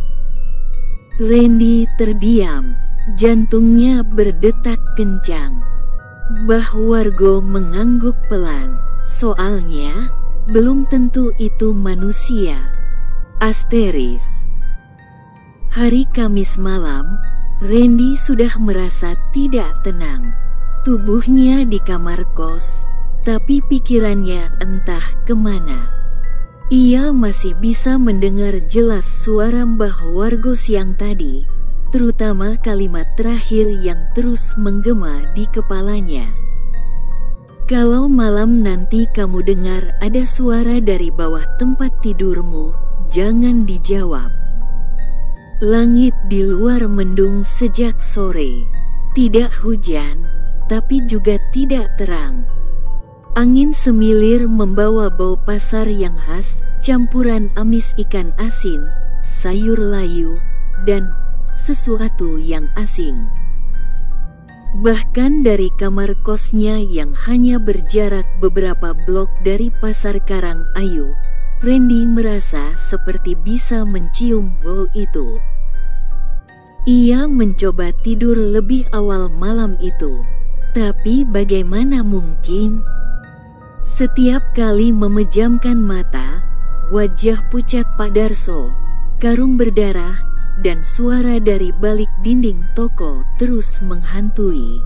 Randy terdiam, jantungnya berdetak kencang. Bah Wargo mengangguk pelan, soalnya belum tentu itu manusia. Asteris. Hari Kamis malam, Randy sudah merasa tidak tenang. Tubuhnya di kamar kos, tapi pikirannya entah kemana. Ia masih bisa mendengar jelas suara Mbah Wargo siang tadi, terutama kalimat terakhir yang terus menggema di kepalanya. Kalau malam nanti kamu dengar ada suara dari bawah tempat tidurmu, jangan dijawab. Langit di luar mendung sejak sore. Tidak hujan, tapi juga tidak terang. Angin semilir membawa bau pasar yang khas, campuran amis ikan asin, sayur layu, dan sesuatu yang asing. Bahkan dari kamar kosnya yang hanya berjarak beberapa blok dari pasar Karang Ayu, Randy merasa seperti bisa mencium bau itu. Ia mencoba tidur lebih awal malam itu, tapi bagaimana mungkin? Setiap kali memejamkan mata, wajah pucat Pak Darso, karung berdarah, dan suara dari balik dinding toko terus menghantui.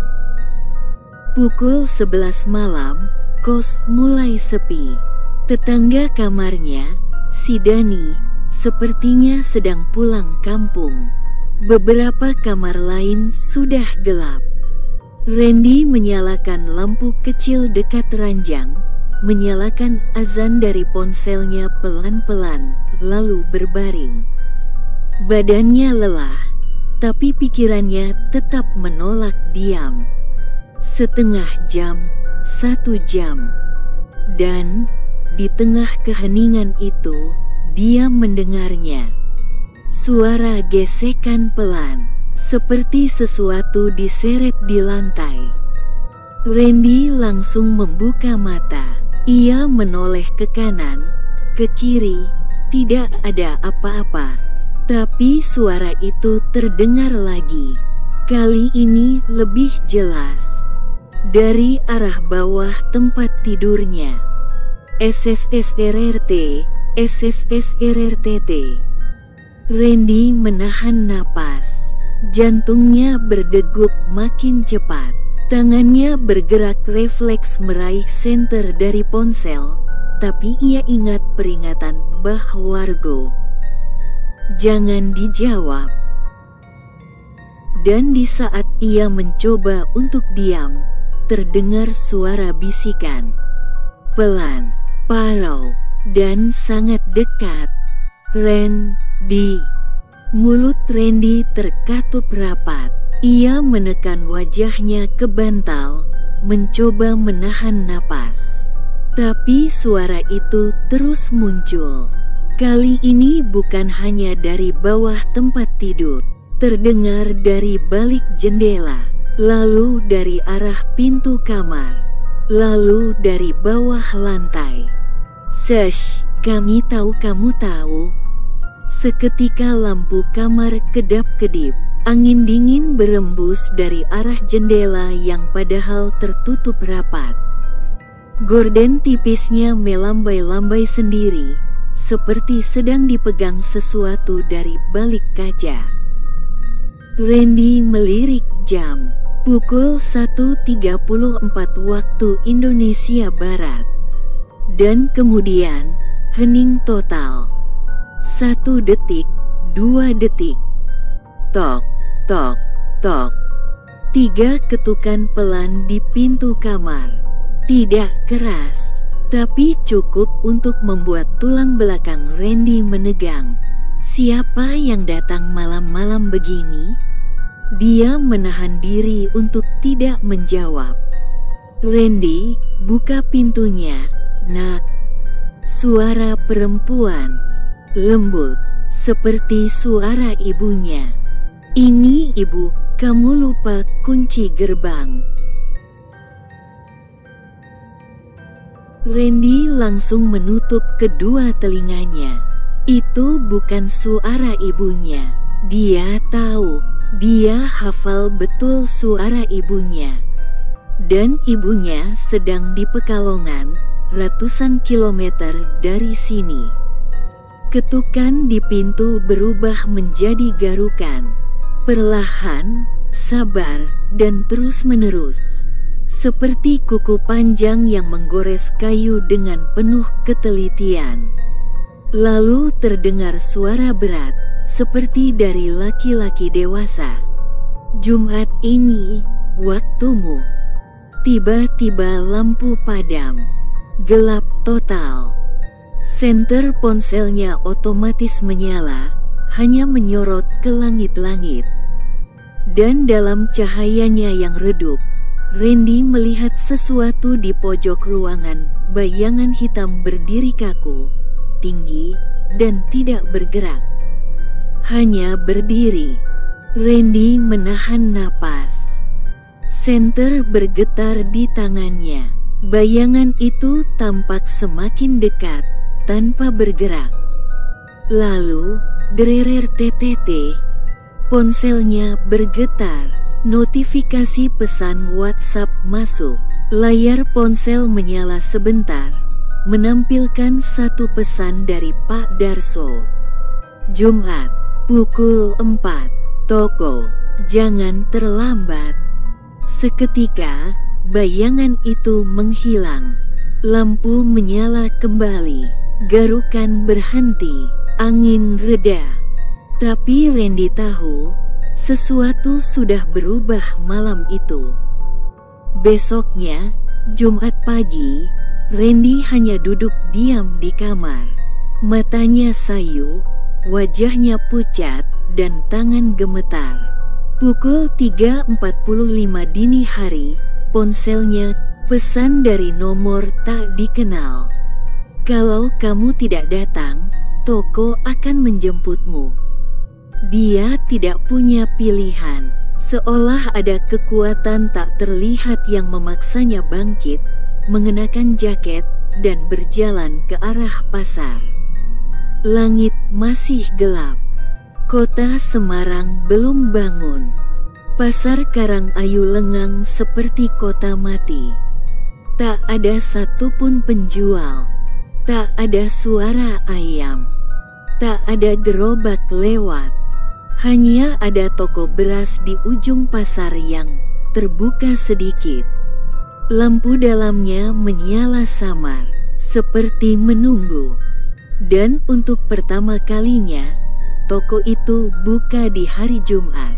Pukul 11 malam, kos mulai sepi. Tetangga kamarnya, si Dani, sepertinya sedang pulang kampung. Beberapa kamar lain sudah gelap. Randy menyalakan lampu kecil dekat ranjang, menyalakan azan dari ponselnya pelan-pelan, lalu berbaring. Badannya lelah, tapi pikirannya tetap menolak diam. Setengah jam, 1 jam. Dan, di tengah keheningan itu, dia mendengarnya. Suara gesekan pelan, seperti sesuatu diseret di lantai. Randy langsung membuka mata. Ia menoleh ke kanan, ke kiri, tidak ada apa-apa. Tapi suara itu terdengar lagi. Kali ini lebih jelas. Dari arah bawah tempat tidurnya. SSSRRT, SSSRRTT. Randy menahan napas. Jantungnya berdegup makin cepat. Tangannya bergerak refleks meraih senter dari ponsel. Tapi ia ingat peringatan Mbah Wargo. Jangan dijawab. Dan di saat ia mencoba untuk diam, terdengar suara bisikan. Pelan, parau, dan sangat dekat. Randy. Mulut Randy terkatup rapat. Ia menekan wajahnya ke bantal, mencoba menahan napas. Tapi suara itu terus muncul. Kali ini bukan hanya dari bawah tempat tidur, terdengar dari balik jendela, lalu dari arah pintu kamar, lalu dari bawah lantai. Sesh, kamu tahu. Seketika lampu kamar kedap-kedip, angin dingin berembus dari arah jendela yang padahal tertutup rapat. Gorden tipisnya melambai-lambai sendiri, seperti sedang dipegang sesuatu dari balik kaca. Randy melirik jam. Pukul 1.34 waktu Indonesia Barat. Dan kemudian, hening total. 1 detik, 2 detik. Tok, tok, tok. 3 ketukan pelan di pintu kamar. Tidak keras, tapi cukup untuk membuat tulang belakang Randy menegang. Siapa yang datang malam-malam begini? Dia menahan diri untuk tidak menjawab. Randy, buka pintunya, nak. Suara perempuan, lembut, seperti suara ibunya. Ini ibu, kamu lupa kunci gerbang. Randy langsung menutup kedua telinganya. Itu bukan suara ibunya. Dia tahu, dia hafal betul suara ibunya. Dan ibunya sedang di Pekalongan, ratusan kilometer dari sini. Ketukan di pintu berubah menjadi garukan. Perlahan, sabar, dan terus-menerus. Seperti kuku panjang yang menggores kayu dengan penuh ketelitian. Lalu terdengar suara berat, seperti dari laki-laki dewasa. Jumat ini, waktumu. Tiba-tiba lampu padam. Gelap total. Senter ponselnya otomatis menyala, hanya menyorot ke langit-langit. Dan dalam cahayanya yang redup, Randy melihat sesuatu di pojok ruangan. Bayangan hitam berdiri kaku, tinggi, dan tidak bergerak. Hanya berdiri. Randy menahan napas. Senter bergetar di tangannya. Bayangan itu tampak semakin dekat, tanpa bergerak. Lalu, dererer TTT. Ponselnya bergetar. Notifikasi pesan WhatsApp masuk. Layar ponsel menyala sebentar, menampilkan satu pesan dari Pak Darso. Jumat, pukul 4. Toko, jangan terlambat. Seketika, bayangan itu menghilang. Lampu menyala kembali. Garukan berhenti. Angin reda. Tapi Randy tahu, sesuatu sudah berubah malam itu. Besoknya, Jumat pagi, Randy hanya duduk diam di kamar. Matanya sayu, wajahnya pucat, dan tangan gemetar. Pukul 3.45 dini hari, ponselnya pesan dari nomor tak dikenal. Kalau kamu tidak datang, toko akan menjemputmu. Dia tidak punya pilihan, seolah ada kekuatan tak terlihat yang memaksanya bangkit, mengenakan jaket, dan berjalan ke arah pasar. Langit masih gelap. Kota Semarang belum bangun. Pasar Karangayu lengang seperti kota mati. Tak ada satupun penjual. Tak ada suara ayam. Tak ada gerobak lewat. Hanya ada toko beras di ujung pasar yang terbuka sedikit. Lampu dalamnya menyala samar, seperti menunggu. Dan untuk pertama kalinya, toko itu buka di hari Jumat.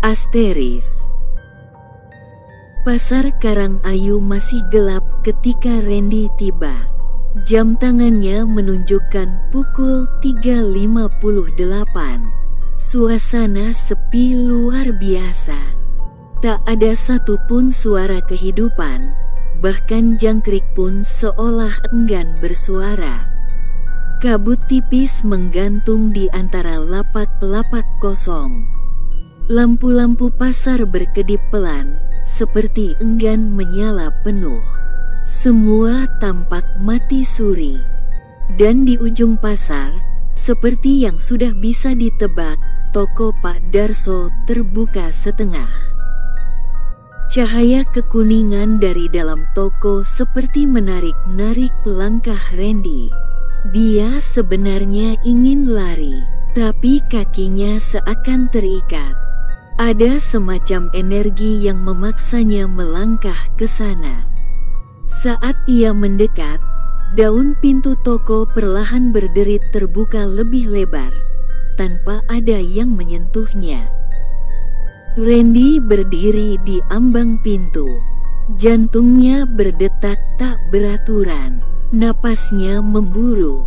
Asteris. Pasar Karangayu masih gelap ketika Randy tiba. Jam tangannya menunjukkan pukul 3.58. Suasana sepi luar biasa. Tak ada satupun suara kehidupan, bahkan jangkrik pun seolah enggan bersuara. Kabut tipis menggantung di antara lapak-lapak kosong. Lampu-lampu pasar berkedip pelan, seperti enggan menyala penuh. Semua tampak mati suri. Dan di ujung pasar, seperti yang sudah bisa ditebak, toko Pak Darso terbuka setengah. Cahaya kekuningan dari dalam toko seperti menarik-narik langkah Randy. Dia sebenarnya ingin lari, tapi kakinya seakan terikat. Ada semacam energi yang memaksanya melangkah ke sana. Saat ia mendekat, daun pintu toko perlahan berderit terbuka lebih lebar. tanpa ada yang menyentuhnya. Randy berdiri di ambang pintu. Jantungnya berdetak tak beraturan. Napasnya memburu.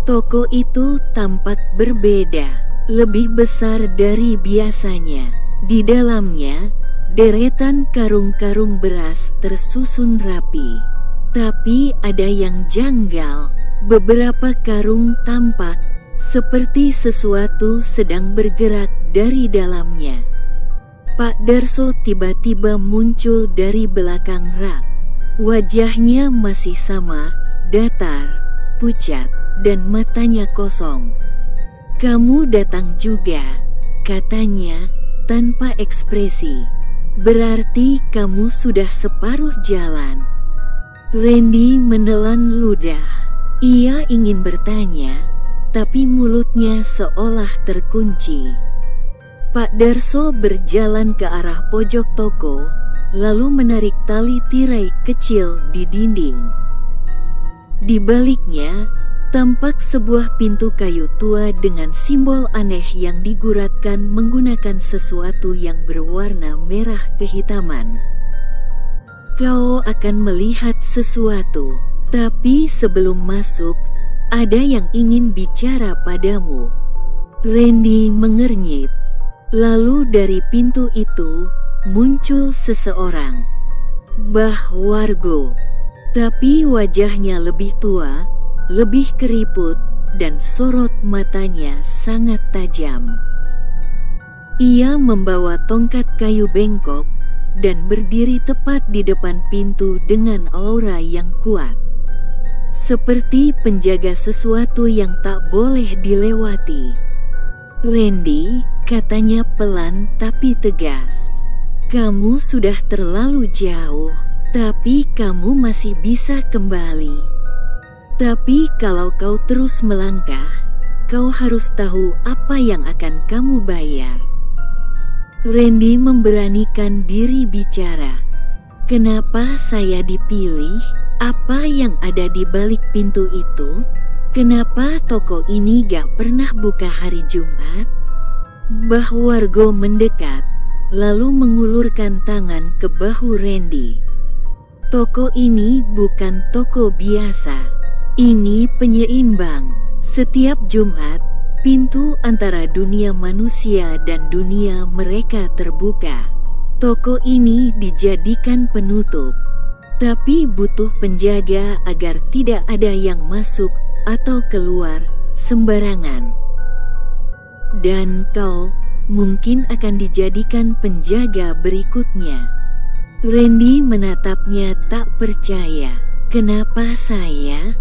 Toko itu tampak berbeda, lebih besar dari biasanya. Di dalamnya, deretan karung-karung beras tersusun rapi. Tapi ada yang janggal. Beberapa karung tampak seperti sesuatu sedang bergerak dari dalamnya. Pak Darso tiba-tiba muncul dari belakang rak. Wajahnya masih sama, datar, pucat, dan matanya kosong. "Kamu datang juga," katanya tanpa ekspresi. "Berarti kamu sudah separuh jalan." Randy menelan ludah. Ia ingin bertanya, tapi mulutnya seolah terkunci. Pak Darso berjalan ke arah pojok toko, lalu menarik tali tirai kecil di dinding. Di baliknya, tampak sebuah pintu kayu tua dengan simbol aneh yang diguratkan menggunakan sesuatu yang berwarna merah kehitaman. "Kau akan melihat sesuatu. Tapi sebelum masuk, ada yang ingin bicara padamu." Randy mengernyit. Lalu dari pintu itu muncul seseorang. Mbah Wargo. Tapi wajahnya lebih tua, lebih keriput, dan sorot matanya sangat tajam. Ia membawa tongkat kayu bengkok dan berdiri tepat di depan pintu dengan aura yang kuat. Seperti penjaga sesuatu yang tak boleh dilewati. "Randy," katanya pelan tapi tegas. "Kamu sudah terlalu jauh, tapi kamu masih bisa kembali. Tapi kalau kau terus melangkah, kau harus tahu apa yang akan kamu bayar." Randy memberanikan diri bicara. "Kenapa saya dipilih? Apa yang ada di balik pintu itu? Kenapa toko ini gak pernah buka hari Jumat?" Mbah Wargo mendekat, lalu mengulurkan tangan ke bahu Randy. "Toko ini bukan toko biasa. Ini penyeimbang. Setiap Jumat, pintu antara dunia manusia dan dunia mereka terbuka. Toko ini dijadikan penutup. Tapi butuh penjaga agar tidak ada yang masuk atau keluar sembarangan. Dan kau mungkin akan dijadikan penjaga berikutnya." Randy menatapnya tak percaya. "Kenapa saya?"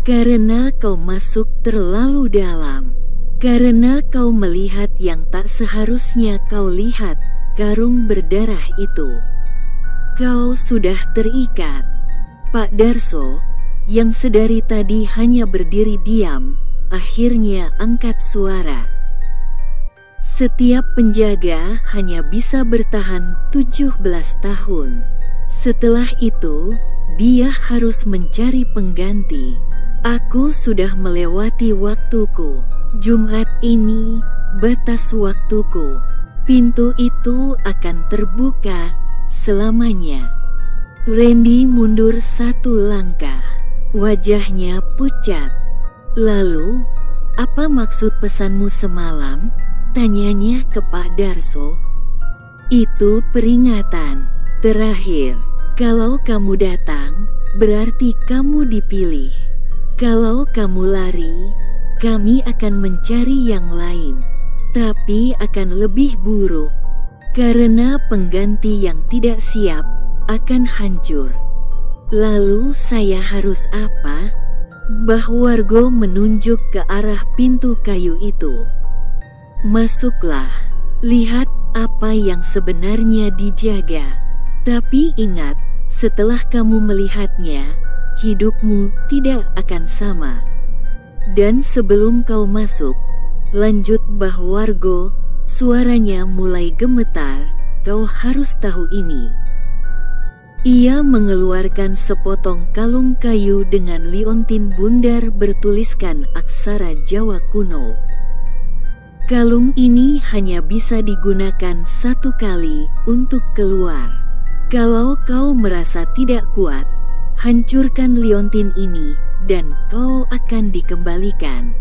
"Karena kau masuk terlalu dalam. Karena kau melihat yang tak seharusnya kau lihat, karung berdarah itu. Kau sudah terikat." Pak Darso, yang sedari tadi hanya berdiri diam, akhirnya angkat suara. "Setiap penjaga hanya bisa bertahan 17 tahun. Setelah itu, dia harus mencari pengganti. Aku sudah melewati waktuku. Jumat ini, batas waktuku. Pintu itu akan terbuka selamanya." Randy mundur satu langkah. Wajahnya pucat. "Lalu, apa maksud pesanmu semalam?" tanyanya ke Pak Darso. "Itu peringatan terakhir. Kalau kamu datang, berarti kamu dipilih. Kalau kamu lari, kami akan mencari yang lain. Tapi akan lebih buruk. Karena pengganti yang tidak siap akan hancur." "Lalu saya harus apa?" Mbah Wargo menunjuk ke arah pintu kayu itu. "Masuklah. Lihat apa yang sebenarnya dijaga. Tapi ingat, setelah kamu melihatnya, hidupmu tidak akan sama. Dan sebelum kau masuk," lanjut Mbah Wargo, suaranya mulai gemetar, "kau harus tahu ini." Ia mengeluarkan sepotong kalung kayu dengan liontin bundar bertuliskan aksara Jawa kuno. Kalung ini hanya bisa digunakan satu kali untuk keluar. Kalau kau merasa tidak kuat, hancurkan liontin ini dan kau akan dikembalikan.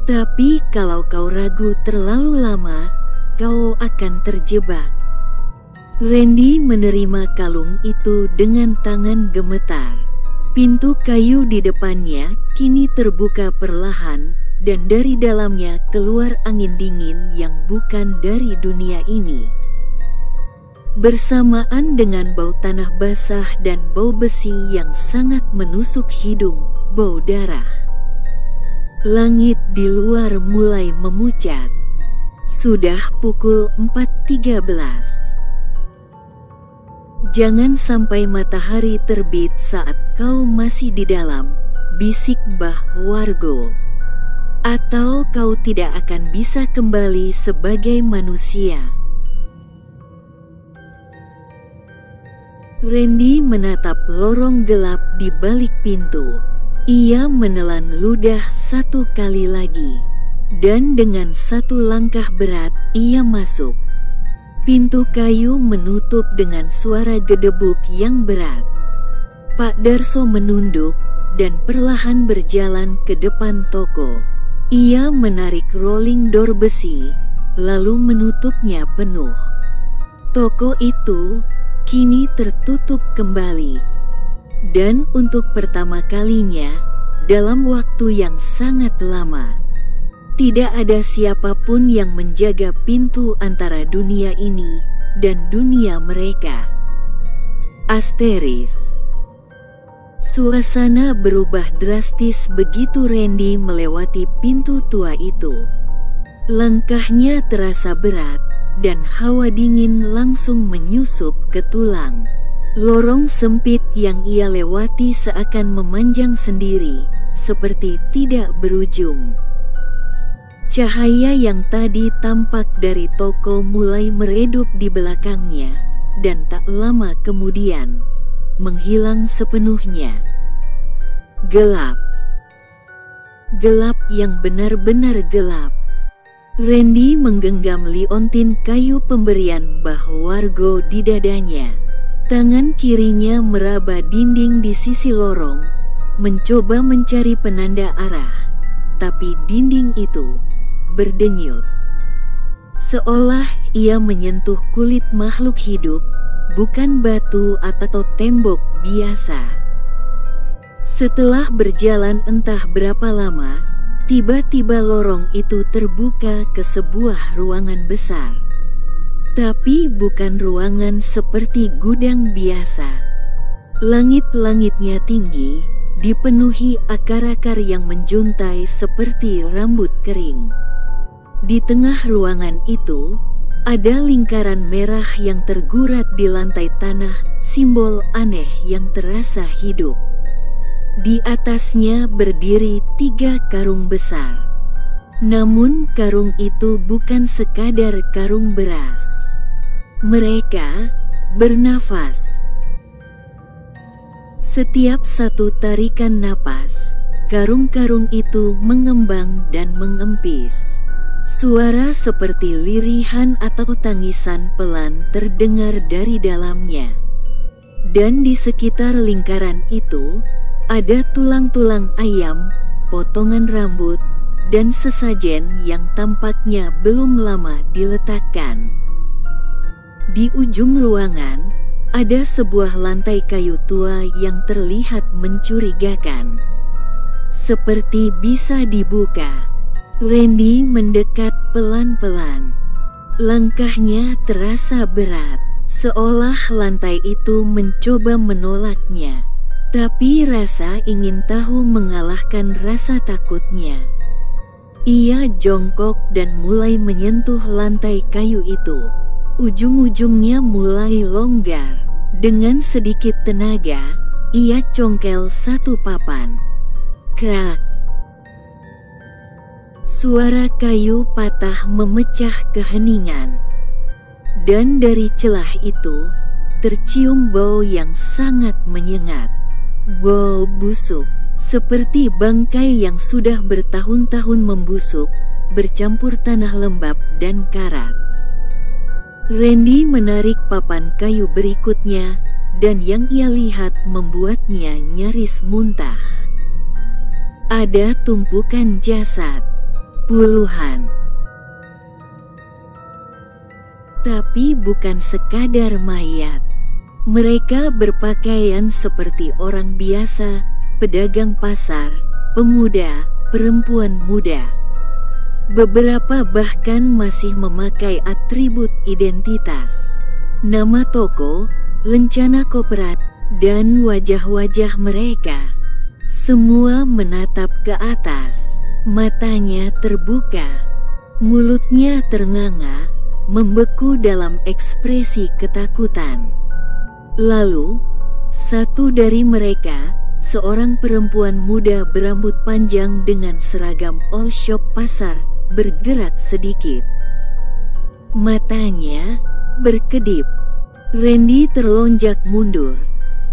Tapi kalau kau ragu terlalu lama, kau akan terjebak. Randy menerima kalung itu dengan tangan gemetar. Pintu kayu di depannya kini terbuka perlahan dan dari dalamnya keluar angin dingin yang bukan dari dunia ini. Bersamaan dengan bau tanah basah dan bau besi yang sangat menusuk hidung, bau darah. Langit di luar mulai memucat. Sudah pukul 4.13. Jangan sampai matahari terbit saat kau masih di dalam, bisik Mbah Wargo. Atau kau tidak akan bisa kembali sebagai manusia. Randy menatap lorong gelap di balik pintu. Ia menelan ludah satu kali lagi. Dan dengan satu langkah berat, ia masuk. Pintu kayu menutup dengan suara gedebuk yang berat. Pak Darso menunduk dan perlahan berjalan ke depan toko. Ia menarik rolling door besi, lalu menutupnya penuh. Toko itu kini tertutup kembali. Dan untuk pertama kalinya, dalam waktu yang sangat lama, tidak ada siapapun yang menjaga pintu antara dunia ini dan dunia mereka. Asteris. Suasana berubah drastis begitu Randy melewati pintu tua itu. Langkahnya terasa berat dan hawa dingin langsung menyusup ke tulang. Lorong sempit yang ia lewati seakan memanjang sendiri, seperti tidak berujung. Cahaya yang tadi tampak dari toko mulai meredup di belakangnya, dan tak lama kemudian menghilang sepenuhnya. Gelap. Gelap yang benar-benar gelap. Randy menggenggam liontin kayu pemberian Mbah Wargo di dadanya. Tangan kirinya meraba dinding di sisi lorong, mencoba mencari penanda arah, tapi dinding itu berdenyut. Seolah ia menyentuh kulit makhluk hidup, bukan batu atau tembok biasa. Setelah berjalan entah berapa lama, tiba-tiba lorong itu terbuka ke sebuah ruangan besar. Tapi bukan ruangan seperti gudang biasa. Langit-langitnya tinggi, dipenuhi akar-akar yang menjuntai seperti rambut kering. Di tengah ruangan itu, ada lingkaran merah yang tergurat di lantai tanah, simbol aneh yang terasa hidup. Di atasnya berdiri 3 karung besar. Namun karung itu bukan sekadar karung beras. Mereka bernafas. Setiap satu tarikan napas, karung-karung itu mengembang dan mengempis. Suara seperti lirihan atau tangisan pelan terdengar dari dalamnya. Dan di sekitar lingkaran itu, ada tulang-tulang ayam, potongan rambut, dan sesajen yang tampaknya belum lama diletakkan. Di ujung ruangan, ada sebuah lantai kayu tua yang terlihat mencurigakan. Seperti bisa dibuka. Randy mendekat pelan-pelan. Langkahnya terasa berat, seolah lantai itu mencoba menolaknya. Tapi rasa ingin tahu mengalahkan rasa takutnya. Ia jongkok dan mulai menyentuh lantai kayu itu. Ujung-ujungnya mulai longgar. Dengan sedikit tenaga, ia congkel satu papan. Krak. Suara kayu patah memecah keheningan. Dan dari celah itu, tercium bau yang sangat menyengat. Bau busuk, seperti bangkai yang sudah bertahun-tahun membusuk, bercampur tanah lembab dan karat. Randy menarik papan kayu berikutnya, dan yang ia lihat membuatnya nyaris muntah. Ada tumpukan jasad, puluhan. Tapi bukan sekadar mayat. Mereka berpakaian seperti orang biasa, pedagang pasar, pemuda, perempuan muda. Beberapa bahkan masih memakai atribut identitas, nama toko, lencana koperat, dan wajah-wajah mereka. Semua menatap ke atas, matanya terbuka, mulutnya ternganga, membeku dalam ekspresi ketakutan. Lalu, satu dari mereka, seorang perempuan muda berambut panjang dengan seragam all shop pasar, bergerak sedikit. Matanya berkedip. Randy terlonjak mundur,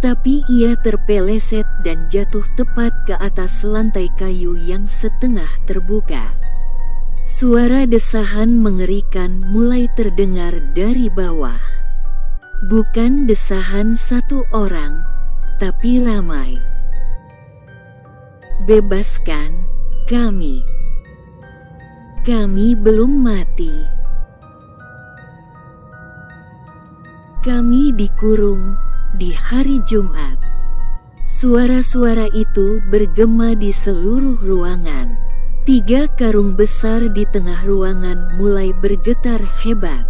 tapi ia terpeleset dan jatuh tepat ke atas lantai kayu yang setengah terbuka. Suara desahan mengerikan mulai terdengar dari bawah. Bukan desahan satu orang, tapi ramai. Bebaskan kami. Kami belum mati. Kami dikurung di hari Jumat. Suara-suara itu bergema di seluruh ruangan. 3 karung besar di tengah ruangan mulai bergetar hebat.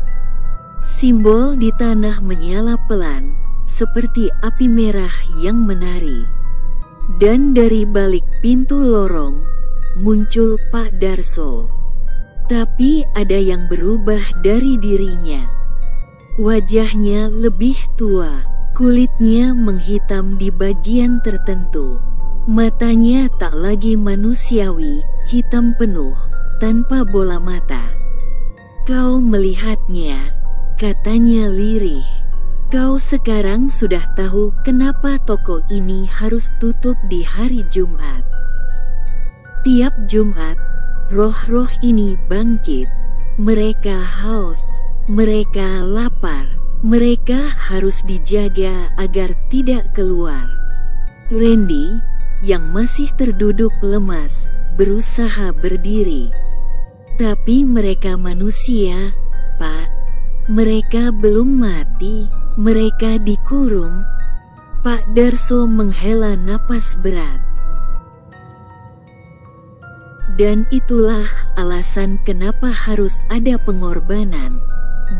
Simbol di tanah menyala pelan, seperti api merah yang menari. Dan dari balik pintu lorong, muncul Pak Darso. Tapi ada yang berubah dari dirinya. Wajahnya lebih tua, kulitnya menghitam di bagian tertentu. Matanya tak lagi manusiawi, hitam penuh, tanpa bola mata. Kau melihatnya, katanya lirih. Kau sekarang sudah tahu kenapa toko ini harus tutup di hari Jumat. Tiap Jumat, roh-roh ini bangkit. Mereka haus, mereka lapar, mereka harus dijaga agar tidak keluar. Randy, yang masih terduduk lemas, berusaha berdiri. Tapi mereka manusia, Pak. Mereka belum mati, mereka dikurung. Pak Darso menghela napas berat. Dan itulah alasan kenapa harus ada pengorbanan.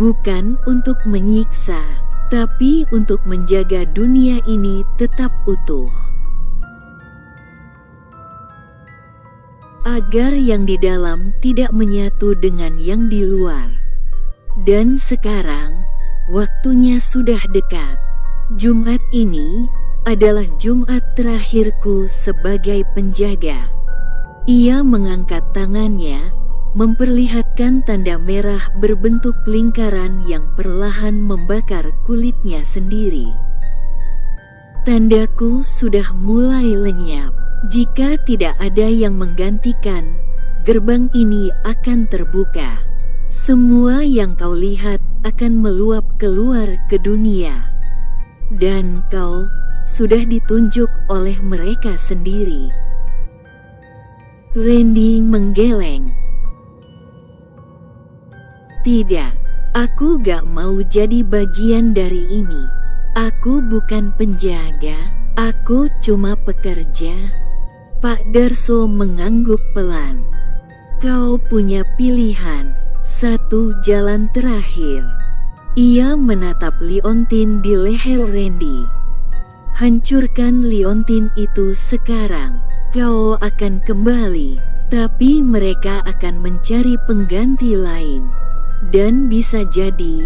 Bukan untuk menyiksa, tapi untuk menjaga dunia ini tetap utuh. Agar yang di dalam tidak menyatu dengan yang di luar. Dan sekarang, waktunya sudah dekat. Jumat ini adalah Jumat terakhirku sebagai penjaga. Ia mengangkat tangannya, memperlihatkan tanda merah berbentuk lingkaran yang perlahan membakar kulitnya sendiri. Tandaku sudah mulai lenyap. Jika tidak ada yang menggantikan, gerbang ini akan terbuka. Semua yang kau lihat akan meluap keluar ke dunia. Dan kau sudah ditunjuk oleh mereka sendiri. Randy menggeleng. Tidak, aku gak mau jadi bagian dari ini. Aku bukan penjaga, aku cuma pekerja. Pak Darso mengangguk pelan. Kau punya pilihan, satu jalan terakhir. Ia menatap liontin di leher Randy. Hancurkan liontin itu sekarang. Kau akan kembali, tapi mereka akan mencari pengganti lain. Dan bisa jadi,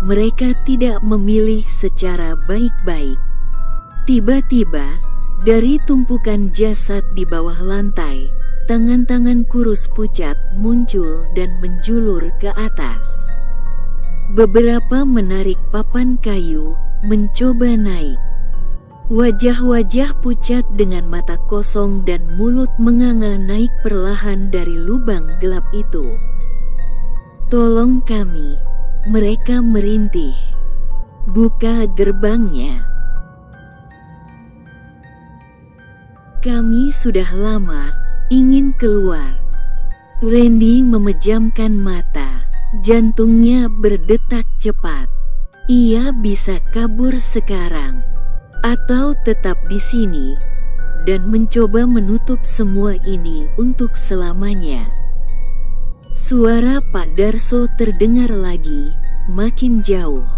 mereka tidak memilih secara baik-baik. Tiba-tiba, dari tumpukan jasad di bawah lantai, tangan-tangan kurus pucat muncul dan menjulur ke atas. Beberapa menarik papan kayu, mencoba naik. Wajah-wajah pucat dengan mata kosong dan mulut menganga naik perlahan dari lubang gelap itu. "Tolong kami," mereka merintih. "Buka gerbangnya. Kami sudah lama ingin keluar." Randy memejamkan mata. Jantungnya berdetak cepat. Ia bisa kabur sekarang, atau tetap di sini, dan mencoba menutup semua ini untuk selamanya. Suara Pak Darso terdengar lagi, makin jauh.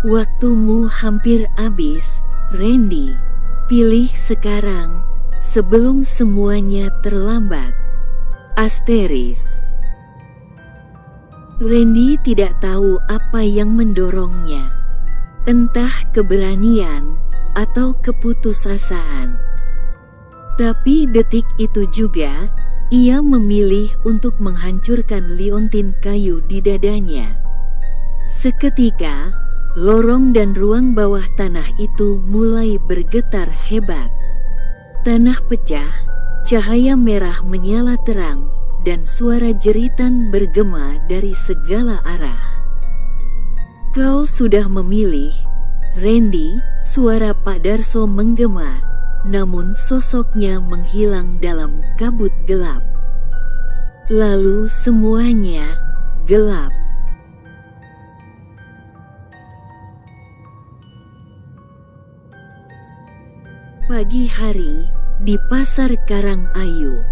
"Waktumu hampir habis, Randy. Pilih sekarang, sebelum semuanya terlambat." Asteris. Randy tidak tahu apa yang mendorongnya. Entah keberanian atau keputusasaan. Tapi detik itu juga, ia memilih untuk menghancurkan liontin kayu di dadanya. Seketika, lorong dan ruang bawah tanah itu mulai bergetar hebat. Tanah pecah, cahaya merah menyala terang, dan suara jeritan bergema dari segala arah. "Kau sudah memilih, Randy," suara Pak Darso menggema, namun sosoknya menghilang dalam kabut gelap. Lalu semuanya gelap. Pagi hari, di Pasar Karangayu.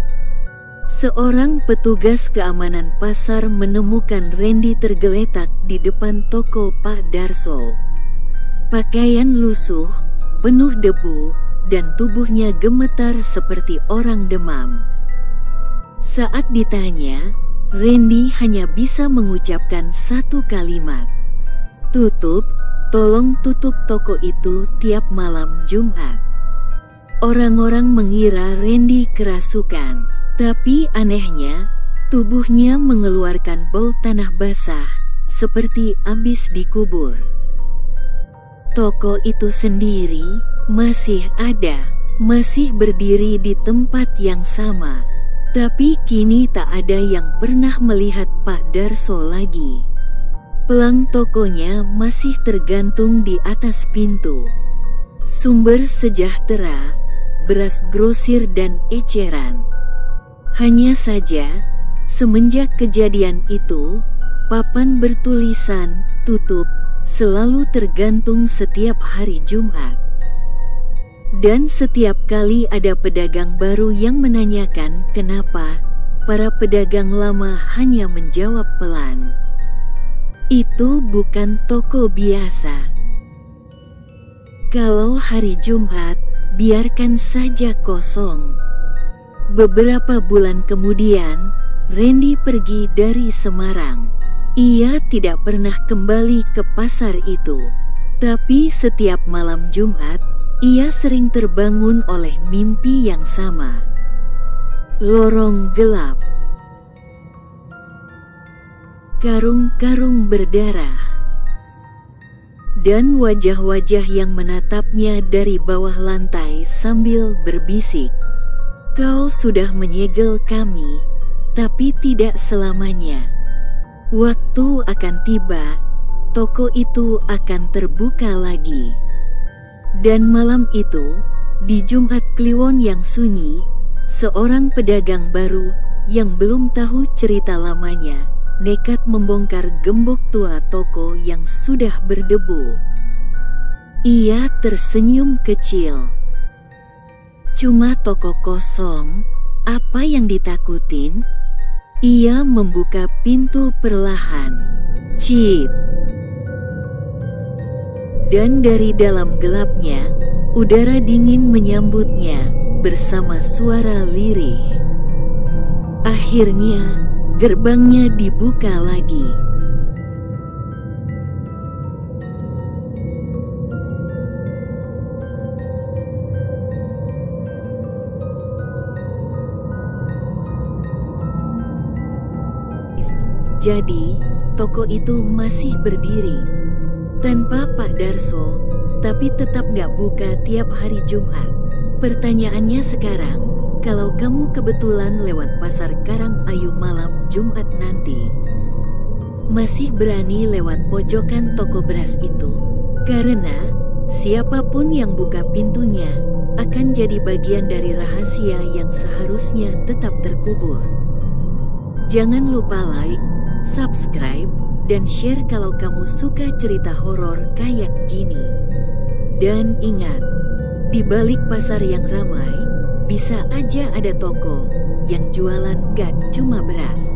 Seorang petugas keamanan pasar menemukan Randy tergeletak di depan toko Pak Darso. Pakaian lusuh, penuh debu, dan tubuhnya gemetar seperti orang demam. Saat ditanya, Randy hanya bisa mengucapkan satu kalimat. "Tutup, tolong tutup toko itu tiap malam Jumat." Orang-orang mengira Randy kerasukan. Tapi anehnya, tubuhnya mengeluarkan bau tanah basah, seperti habis dikubur. Toko itu sendiri masih ada, masih berdiri di tempat yang sama. Tapi kini tak ada yang pernah melihat Pak Darso lagi. Pelang tokonya masih tergantung di atas pintu. Sumber sejahtera, beras grosir dan eceran. Hanya saja, semenjak kejadian itu, papan bertulisan "tutup" selalu tergantung setiap hari Jumat. Dan setiap kali ada pedagang baru yang menanyakan kenapa, para pedagang lama hanya menjawab pelan, "Itu bukan toko biasa. Kalau hari Jumat, biarkan saja kosong." Beberapa bulan kemudian, Randy pergi dari Semarang. Ia tidak pernah kembali ke pasar itu. Tapi setiap malam Jumat, ia sering terbangun oleh mimpi yang sama. Lorong gelap. Karung-karung berdarah. Dan wajah-wajah yang menatapnya dari bawah lantai sambil berbisik, "Kau sudah menyegel kami, tapi tidak selamanya. Waktu akan tiba, toko itu akan terbuka lagi." Dan malam itu, di Jumat Kliwon yang sunyi, seorang pedagang baru yang belum tahu cerita lamanya, nekat membongkar gembok tua toko yang sudah berdebu. Ia tersenyum kecil. "Cuma toko kosong, apa yang ditakutin?" Ia membuka pintu perlahan. Cit. Dan dari dalam gelapnya, udara dingin menyambutnya bersama suara lirih. Akhirnya, gerbangnya dibuka lagi. Jadi, toko itu masih berdiri. Tanpa Pak Darso, tapi tetap nggak buka tiap hari Jumat. Pertanyaannya sekarang, kalau kamu kebetulan lewat pasar Karangayu malam Jumat nanti, masih berani lewat pojokan toko beras itu? Karena siapapun yang buka pintunya akan jadi bagian dari rahasia yang seharusnya tetap terkubur. Jangan lupa like, subscribe, dan share kalau kamu suka cerita horor kayak gini. Dan ingat, di balik pasar yang ramai, bisa aja ada toko yang jualan gak cuma beras.